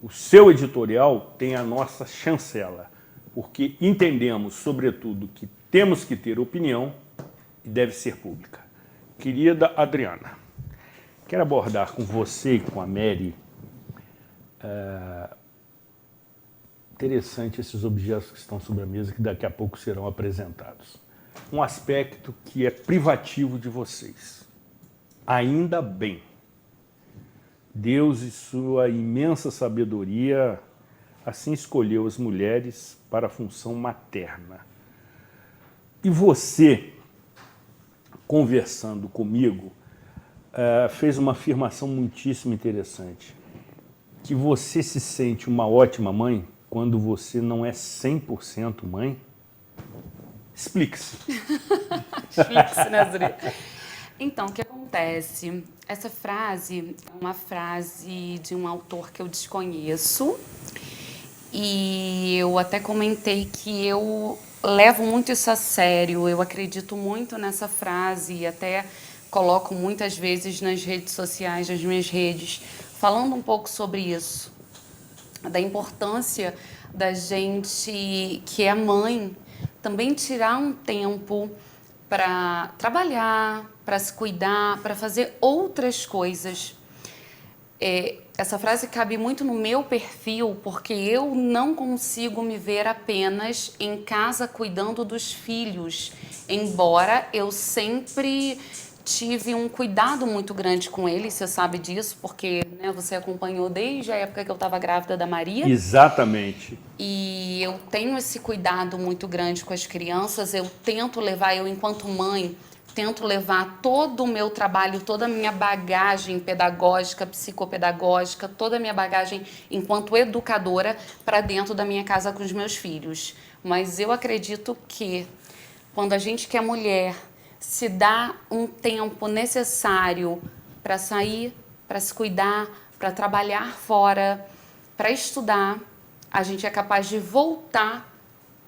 O seu editorial tem a nossa chancela, porque entendemos, sobretudo, que temos que ter opinião e deve ser pública. Querida Adriana, quero abordar com você e com a Mary interessante esses objetos que estão sobre a mesa que daqui a pouco serão apresentados. Um aspecto que é privativo de vocês. Ainda bem. Deus, em sua imensa sabedoria, assim escolheu as mulheres para a função materna. E você, conversando comigo, fez uma afirmação muitíssimo interessante, que você se sente uma ótima mãe quando você não é 100% mãe? Explique-se. Explique-se, né, Zuri? Então, o que acontece? Essa frase é uma frase de um autor que eu desconheço e eu até comentei que eu levo muito isso a sério, eu acredito muito nessa frase e até coloco muitas vezes nas redes sociais, nas minhas redes, falando um pouco sobre isso, da importância da gente, que é mãe, também tirar um tempo para trabalhar, para se cuidar, para fazer outras coisas. Essa frase cabe muito no meu perfil, porque eu não consigo me ver apenas em casa cuidando dos filhos, embora eu sempre tive um cuidado muito grande com eles, você sabe disso, porque né, você acompanhou desde a época que eu estava grávida da Maria. Exatamente. E eu tenho esse cuidado muito grande com as crianças, eu tento levar, eu enquanto mãe, tento levar todo o meu trabalho, toda a minha bagagem pedagógica, psicopedagógica, toda a minha bagagem enquanto educadora para dentro da minha casa com os meus filhos. Mas eu acredito que quando a gente que é mulher se dá um tempo necessário para sair, para se cuidar, para trabalhar fora, para estudar, a gente é capaz de voltar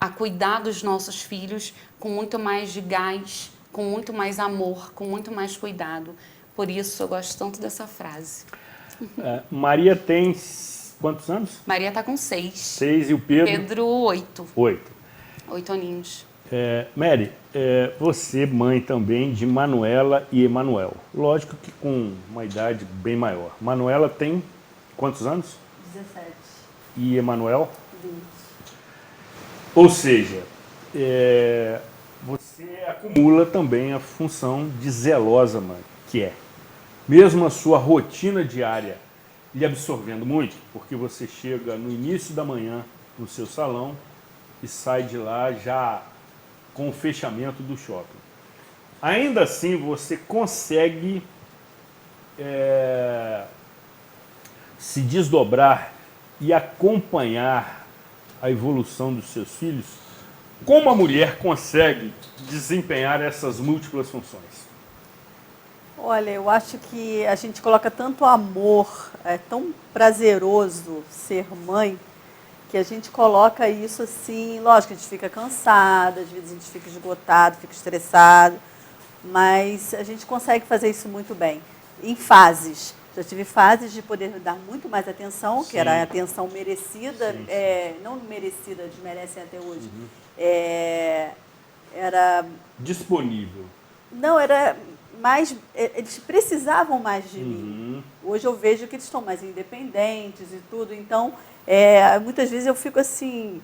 a cuidar dos nossos filhos com muito mais de gás, com muito mais amor, com muito mais cuidado. Por isso eu gosto tanto dessa frase. Maria tem quantos anos? Maria está com 6. 6 e o Pedro? Pedro, 8. 8. 8 aninhos. Mary, você mãe também de Manuela e Emanuel. Lógico que com uma idade bem maior. Manuela tem quantos anos? 17. E Emanuel? 20. Ou seja, você acumula também a função de zelosa mãe, que é, mesmo a sua rotina diária lhe absorvendo muito, porque você chega no início da manhã no seu salão e sai de lá já com o fechamento do shopping. Ainda assim, você consegue se desdobrar e acompanhar a evolução dos seus filhos. Como a mulher consegue desempenhar essas múltiplas funções? Olha, eu acho que a gente coloca tanto amor, é tão prazeroso ser mãe, que a gente coloca isso assim, lógico, a gente fica cansada, às vezes a gente fica esgotado, fica estressado, mas a gente consegue fazer isso muito bem, em fases. Já tive fases de poder dar muito mais atenção, Sim. que era a atenção merecida, Sim. não merecida, desmerecem até hoje, Uhum. Era... Disponível. Não, era mais... Eles precisavam mais de Uhum. mim. Hoje eu vejo que eles estão mais independentes e tudo, então... muitas vezes eu fico assim,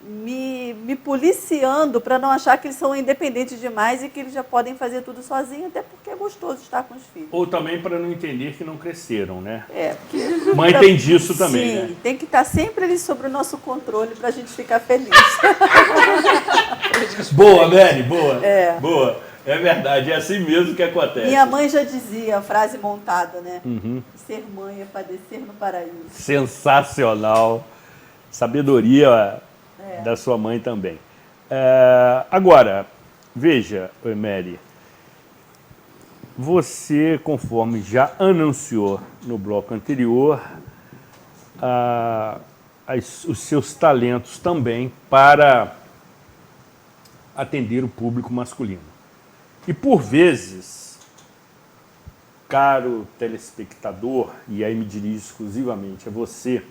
me policiando para não achar que eles são independentes demais e que eles já podem fazer tudo sozinhos, até porque é gostoso estar com os filhos. Ou também para não entender que não cresceram, né? Porque... Mãe tem disso também, Sim, né? tem que estar sempre ali sob o nosso controle para a gente ficar feliz. Boa, Mary, boa. Boa. É verdade, é assim mesmo que acontece. Minha mãe já dizia, a frase montada, né? Uhum. Ser mãe é padecer no paraíso. Sensacional. Sabedoria da sua mãe também. Agora, veja, Mary, você, conforme já anunciou no bloco anterior, os seus talentos também para atender o público masculino. E por vezes, caro telespectador, e aí me dirijo exclusivamente a você,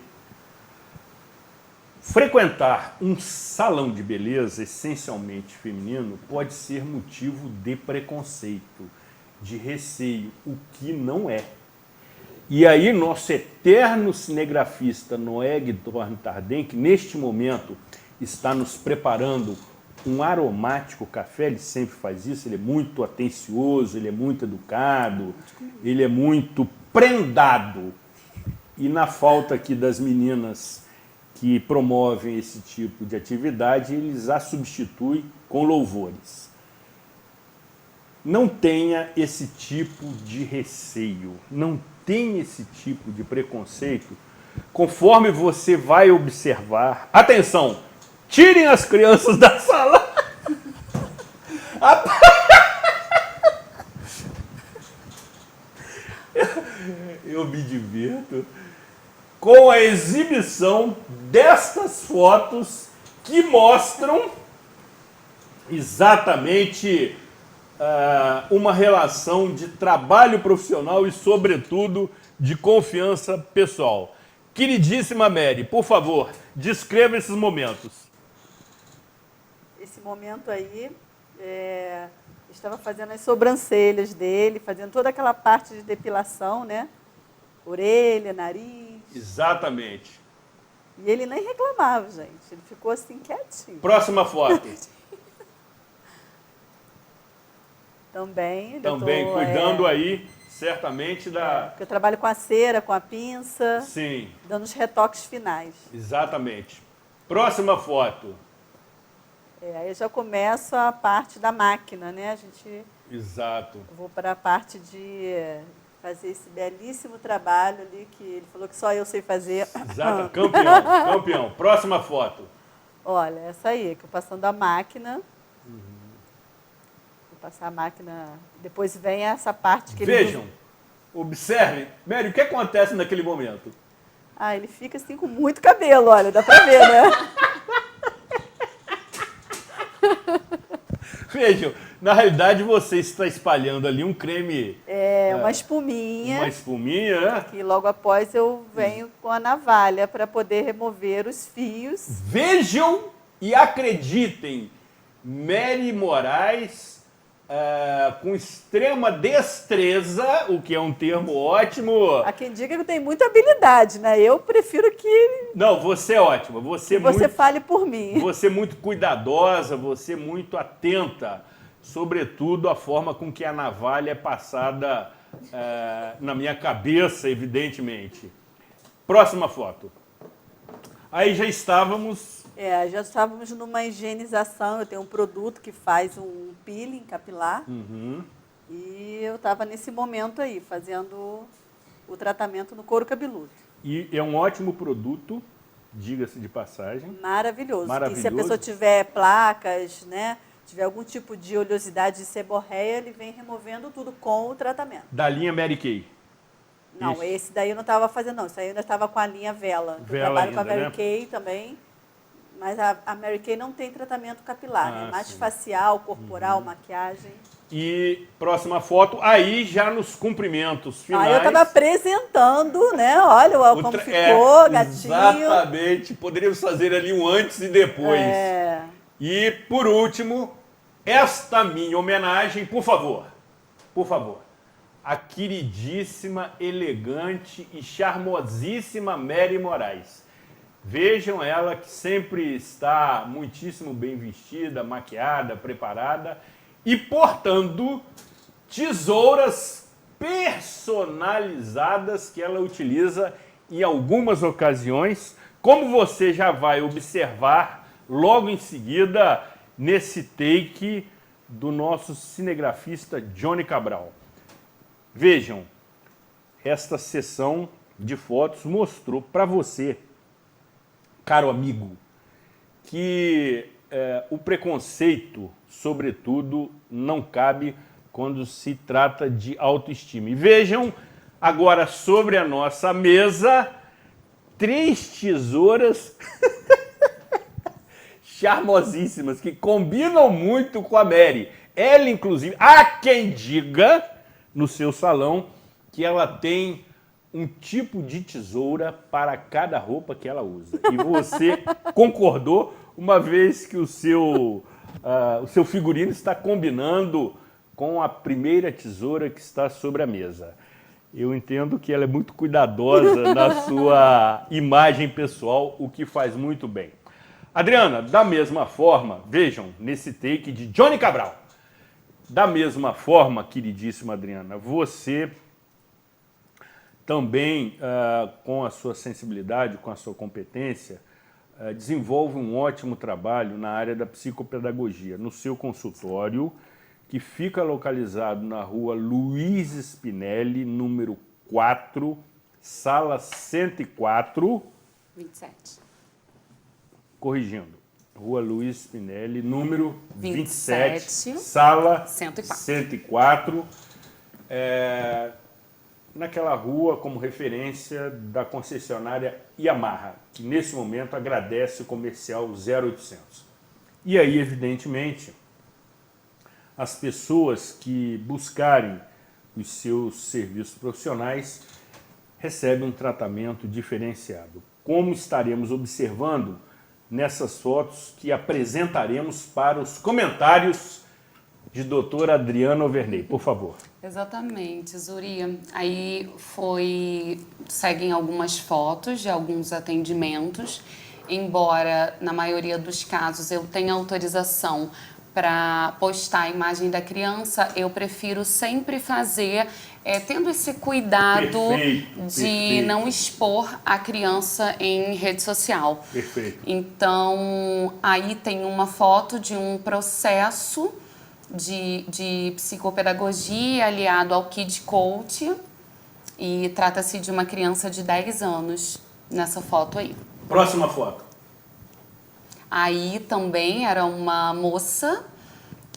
frequentar um salão de beleza essencialmente feminino pode ser motivo de preconceito, de receio, o que não é. E aí nosso eterno cinegrafista Noé Guidorn Tarden, que neste momento está nos preparando um aromático café, ele sempre faz isso, ele é muito atencioso, ele é muito educado, ele é muito prendado. E na falta aqui das meninas que promovem esse tipo de atividade, eles a substituem com louvores. Não tenha esse tipo de receio, não tenha esse tipo de preconceito, conforme você vai observar. Atenção! Tirem as crianças da sala! Eu me divirto com a exibição destas fotos que mostram exatamente uma relação de trabalho profissional e, sobretudo, de confiança pessoal. Queridíssima Mary, por favor, descreva esses momentos. Esse momento aí, estava fazendo as sobrancelhas dele, fazendo toda aquela parte de depilação, né? Orelha, nariz. Exatamente. E ele nem reclamava, gente. Ele ficou assim quietinho. Próxima foto. Também cuidando aí, certamente, da... Porque eu trabalho com a cera, com a pinça. Sim. Dando os retoques finais. Exatamente. Próxima foto. Aí eu já começo a parte da máquina, né? Exato. Eu vou para a parte de fazer esse belíssimo trabalho ali que ele falou que só eu sei fazer. Exato. Campeão. Próxima foto. Olha, essa aí, que eu passando a máquina. Vou passar a máquina. Depois vem essa parte que Vejam, observem. Mary, o que acontece naquele momento? Ele fica assim com muito cabelo, olha, dá para ver, né? Vejam, na realidade você está espalhando ali um creme... Uma espuminha. Uma espuminha, né? E logo após eu venho com a navalha para poder remover os fios. Vejam e acreditem, Mary Moraes, com extrema destreza, o que é um termo ótimo. Há quem diga que eu tenho muita habilidade, né? Eu prefiro que... Não, você é ótima. Você fale por mim. Você é muito cuidadosa, você é muito atenta, sobretudo a forma com que a navalha é passada na minha cabeça, evidentemente. Próxima foto. Aí já estávamos... já estávamos numa higienização. Eu tenho um produto que faz um peeling capilar. E eu estava nesse momento aí, fazendo o tratamento no couro cabeludo. E é um ótimo produto, diga-se de passagem. Maravilhoso. E se a pessoa tiver placas, né, tiver algum tipo de oleosidade de seborreia, ele vem removendo tudo com o tratamento. Da linha Mary Kay. Não, Isso. Esse daí eu não estava fazendo, não. Isso aí eu ainda estava com a linha Vela. Eu Vela trabalho ainda, com a Mary né? Kay também. Mas a Mary Kay não tem tratamento capilar, né? Mais sim. facial, corporal, maquiagem. E próxima foto, aí já nos cumprimentos finais. Aí eu estava apresentando, né? Olha como ficou, gatinho. Exatamente. Poderíamos fazer ali um antes e depois. E, por último, esta minha homenagem, por favor. Por favor. A queridíssima, elegante e charmosíssima Mary Moraes. Vejam ela que sempre está muitíssimo bem vestida, maquiada, preparada e portando tesouras personalizadas que ela utiliza em algumas ocasiões, como você já vai observar logo em seguida nesse take do nosso cinegrafista Johnny Cabral. Vejam, esta sessão de fotos mostrou para você, caro amigo, que o preconceito, sobretudo, não cabe quando se trata de autoestima. E vejam agora sobre a nossa mesa 3 tesouras charmosíssimas que combinam muito com a Mary. Ela, inclusive, há quem diga no seu salão que ela tem um tipo de tesoura para cada roupa que ela usa. E você concordou, uma vez que o seu figurino está combinando com a primeira tesoura que está sobre a mesa. Eu entendo que ela é muito cuidadosa na sua imagem pessoal, o que faz muito bem. Adriana, da mesma forma, vejam, nesse take de Johnny Cabral, da mesma forma, queridíssima Adriana, você também, com a sua sensibilidade, com a sua competência, desenvolve um ótimo trabalho na área da psicopedagogia, no seu consultório, que fica localizado na rua Luiz Spinelli, número 4, sala 104. 27. Corrigindo. Rua Luiz Spinelli, número 27, 27, sala 104. 104. Naquela rua como referência da concessionária Yamaha, que nesse momento agradece o comercial 0800. E aí, evidentemente, as pessoas que buscarem os seus serviços profissionais recebem um tratamento diferenciado. Como estaremos observando nessas fotos que apresentaremos para os comentários de doutora Adriana Overney, por favor. Exatamente, Zuri. Aí seguem algumas fotos de alguns atendimentos, embora na maioria dos casos eu tenha autorização para postar a imagem da criança, eu prefiro sempre fazer, tendo esse cuidado de não expor a criança em rede social. Perfeito. Então, aí tem uma foto de um processo de psicopedagogia aliado ao Kid Coach, e trata-se de uma criança de 10 anos nessa foto aí. Próxima foto. Aí também era uma moça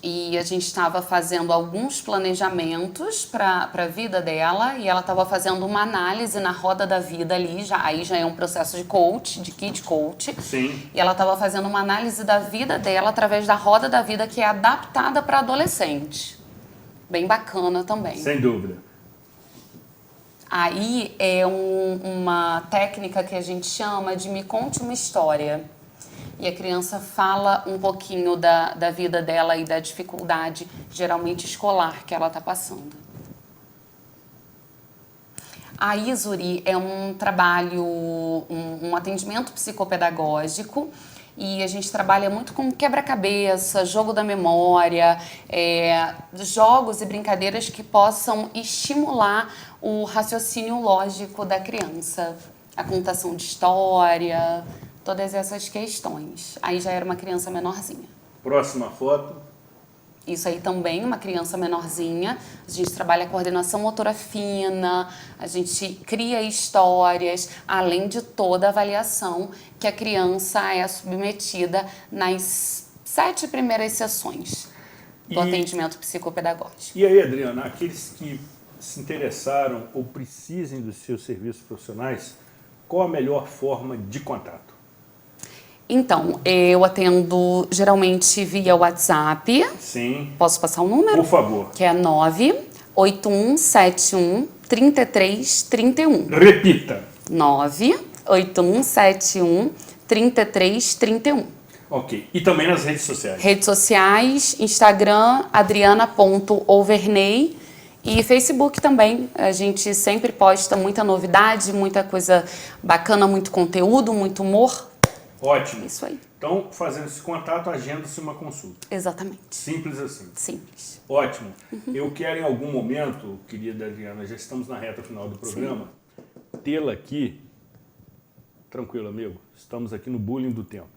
e a gente estava fazendo alguns planejamentos para a vida dela, e ela estava fazendo uma análise na roda da vida ali, aí já é um processo de coach, de Kid Coach. Sim. E ela estava fazendo uma análise da vida dela através da roda da vida, que é adaptada para adolescente. Bem bacana também. Sem dúvida. Aí é uma técnica que a gente chama de me conte uma história. E a criança fala um pouquinho da vida dela e da dificuldade, geralmente escolar, que ela está passando. A Zuri é um trabalho, um atendimento psicopedagógico, e a gente trabalha muito com quebra-cabeça, jogo da memória, jogos e brincadeiras que possam estimular o raciocínio lógico da criança, a contação de história, todas essas questões. Aí já era uma criança menorzinha. Próxima foto. Isso aí também, uma criança menorzinha. A gente trabalha a coordenação motora fina, a gente cria histórias, além de toda a avaliação que a criança é submetida nas 7 primeiras sessões do atendimento psicopedagógico. E aí, Adriana, aqueles que se interessaram ou precisem dos seus serviços profissionais, qual a melhor forma de contato? Então, eu atendo geralmente via WhatsApp. Sim. Posso passar o número? Por favor. Que é 98171 3331. Repita. 98171 3331. Ok. E também nas redes sociais? Redes sociais, Instagram, adriana.overney, e Facebook também. A gente sempre posta muita novidade, muita coisa bacana, muito conteúdo, muito humor. Ótimo. Isso aí. Então, fazendo esse contato, agenda-se uma consulta. Exatamente. Simples assim. Simples. Ótimo. Eu quero, em algum momento, querida Adriana, já estamos na reta final do programa, tê-la aqui. Tranquilo, amigo. Estamos aqui no bullying do tempo.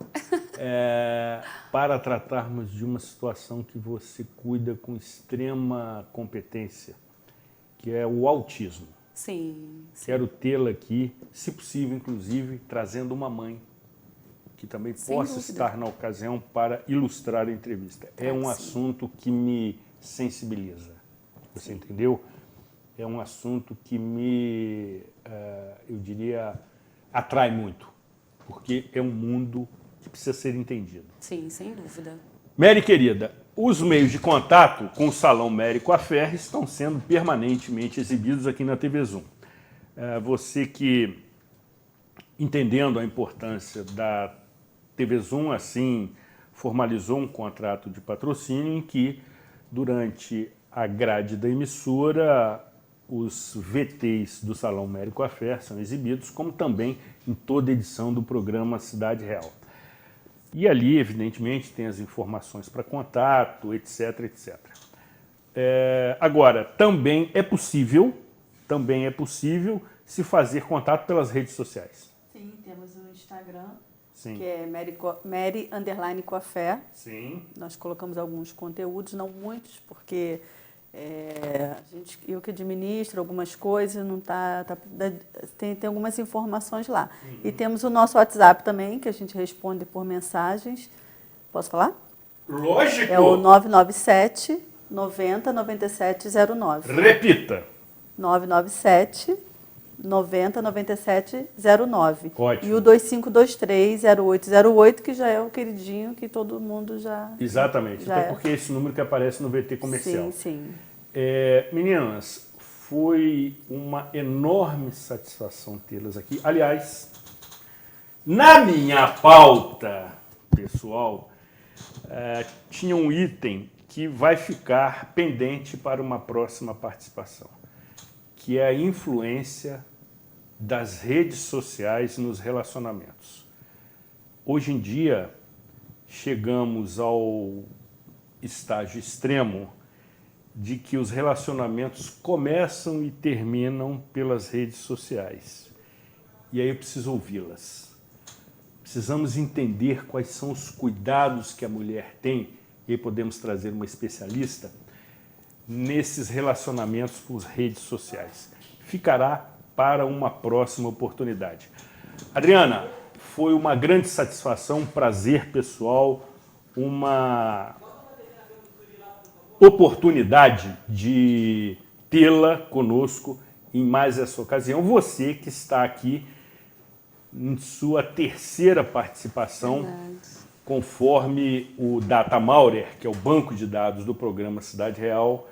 Para tratarmos de uma situação que você cuida com extrema competência, que é o autismo. Sim. Quero tê-la aqui, se possível, inclusive, trazendo uma mãe que também possa estar na ocasião para ilustrar a entrevista. É um assunto que me sensibiliza, você entendeu? É um assunto que me, eu diria, atrai muito, porque é um mundo que precisa ser entendido. Sim, sem dúvida. Mary, querida, os meios de contato com o Salão Mary Coiffeur estão sendo permanentemente exibidos aqui na TV Zoom. Você que, entendendo a importância da TV Zoom, assim, formalizou um contrato de patrocínio em que, durante a grade da emissora, os VTs do Salão Mary Coiffeur são exibidos, como também em toda edição do programa Cidade Real. E ali, evidentemente, tem as informações para contato, etc, etc. Agora, também é possível se fazer contato pelas redes sociais. Sim, temos o Instagram, Sim. que é Mary_Coiffeur. Sim. Nós colocamos alguns conteúdos, não muitos, porque eu que administro algumas coisas, não tem algumas informações lá. Uhum. E temos o nosso WhatsApp também, que a gente responde por mensagens. Posso falar? Lógico! É o 997 90 9709. Repita! 997 90 97 09. Ótimo. E o 2523-0808, que já é o queridinho que todo mundo já... Exatamente, já até porque é esse número que aparece no VT comercial. Sim. Meninas, foi uma enorme satisfação tê-las aqui. Aliás, na minha pauta pessoal, tinha um item que vai ficar pendente para uma próxima participação, que é a influência das redes sociais nos relacionamentos. Hoje em dia, chegamos ao estágio extremo de que os relacionamentos começam e terminam pelas redes sociais. E aí eu preciso ouvi-las. Precisamos entender quais são os cuidados que a mulher tem, e aí podemos trazer uma especialista, nesses relacionamentos por redes sociais. Ficará para uma próxima oportunidade. Adriana, foi uma grande satisfação, um prazer pessoal, uma oportunidade de tê-la conosco em mais essa ocasião. Você que está aqui em sua terceira participação, conforme o Data Maurer, que é o banco de dados do programa Cidade Real,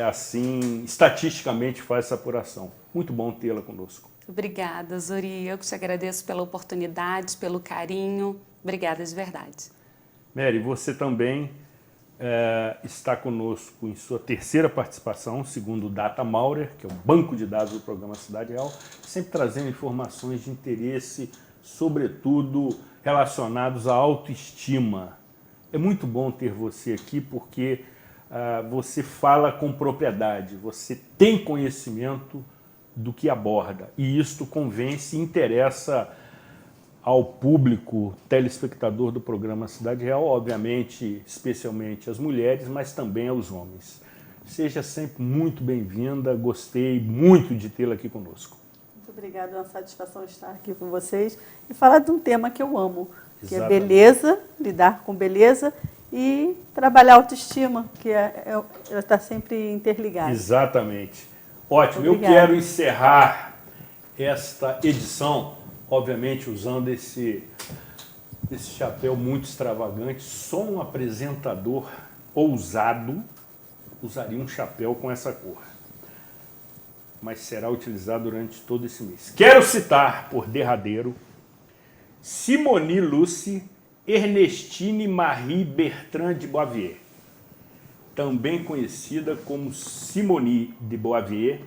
assim, estatisticamente faz essa apuração. Muito bom tê-la conosco. Obrigada, Zori. Eu que te agradeço pela oportunidade, pelo carinho. Obrigada de verdade. Mary, você também está conosco em sua terceira participação, segundo o Data Maurer, que é o banco de dados do programa Cidade Real, sempre trazendo informações de interesse, sobretudo relacionados à autoestima. É muito bom ter você aqui porque você fala com propriedade, você tem conhecimento do que aborda, e isto convence e interessa ao público telespectador do programa Cidade Real, obviamente, especialmente às mulheres, mas também aos homens. Seja sempre muito bem-vinda, gostei muito de tê-la aqui conosco. Muito obrigada, é uma satisfação estar aqui com vocês e falar de um tema que eu amo, que Exatamente. é beleza, lidar com beleza e trabalhar a autoestima, que ela está sempre interligada. Exatamente. Ótimo, Obrigada. Eu quero encerrar esta edição, obviamente usando esse chapéu muito extravagante. Só um apresentador ousado usaria um chapéu com essa cor, mas será utilizado durante todo esse mês. Quero citar, por derradeiro, Simone Lucie Ernestine Marie Bertrand de Beauvoir, também conhecida como Simone de Beauvoir,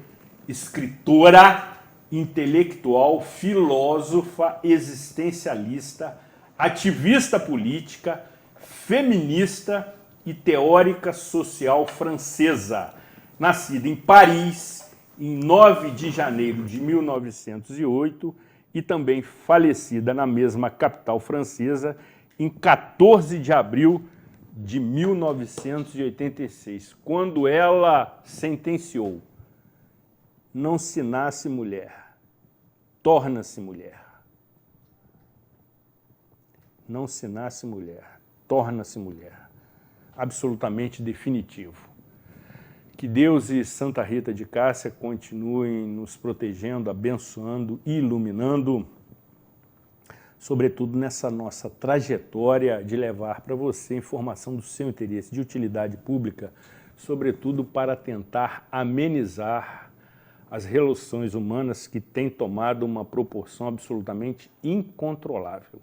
escritora, intelectual, filósofa, existencialista, ativista política, feminista e teórica social francesa, nascida em Paris em 9 de janeiro de 1908 e também falecida na mesma capital francesa em 14 de abril de 1986, quando ela sentenciou: não se nasce mulher, torna-se mulher. Não se nasce mulher, torna-se mulher. Absolutamente definitivo. Que Deus e Santa Rita de Cássia continuem nos protegendo, abençoando e iluminando, sobretudo nessa nossa trajetória de levar para você informação do seu interesse, de utilidade pública, sobretudo para tentar amenizar as relações humanas que têm tomado uma proporção absolutamente incontrolável.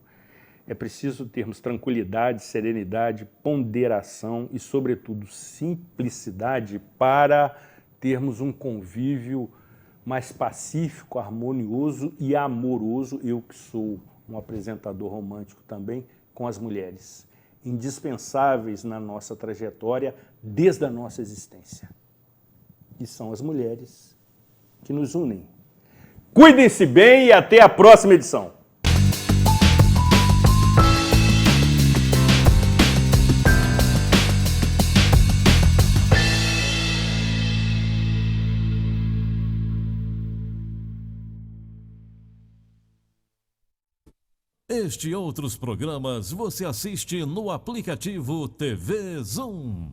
É preciso termos tranquilidade, serenidade, ponderação e, sobretudo, simplicidade para termos um convívio mais pacífico, harmonioso e amoroso, eu que sou um apresentador romântico também, com as mulheres, indispensáveis na nossa trajetória desde a nossa existência. E são as mulheres que nos unem. Cuidem-se bem e até a próxima edição. Este e outros programas você assiste no aplicativo TV Zoom.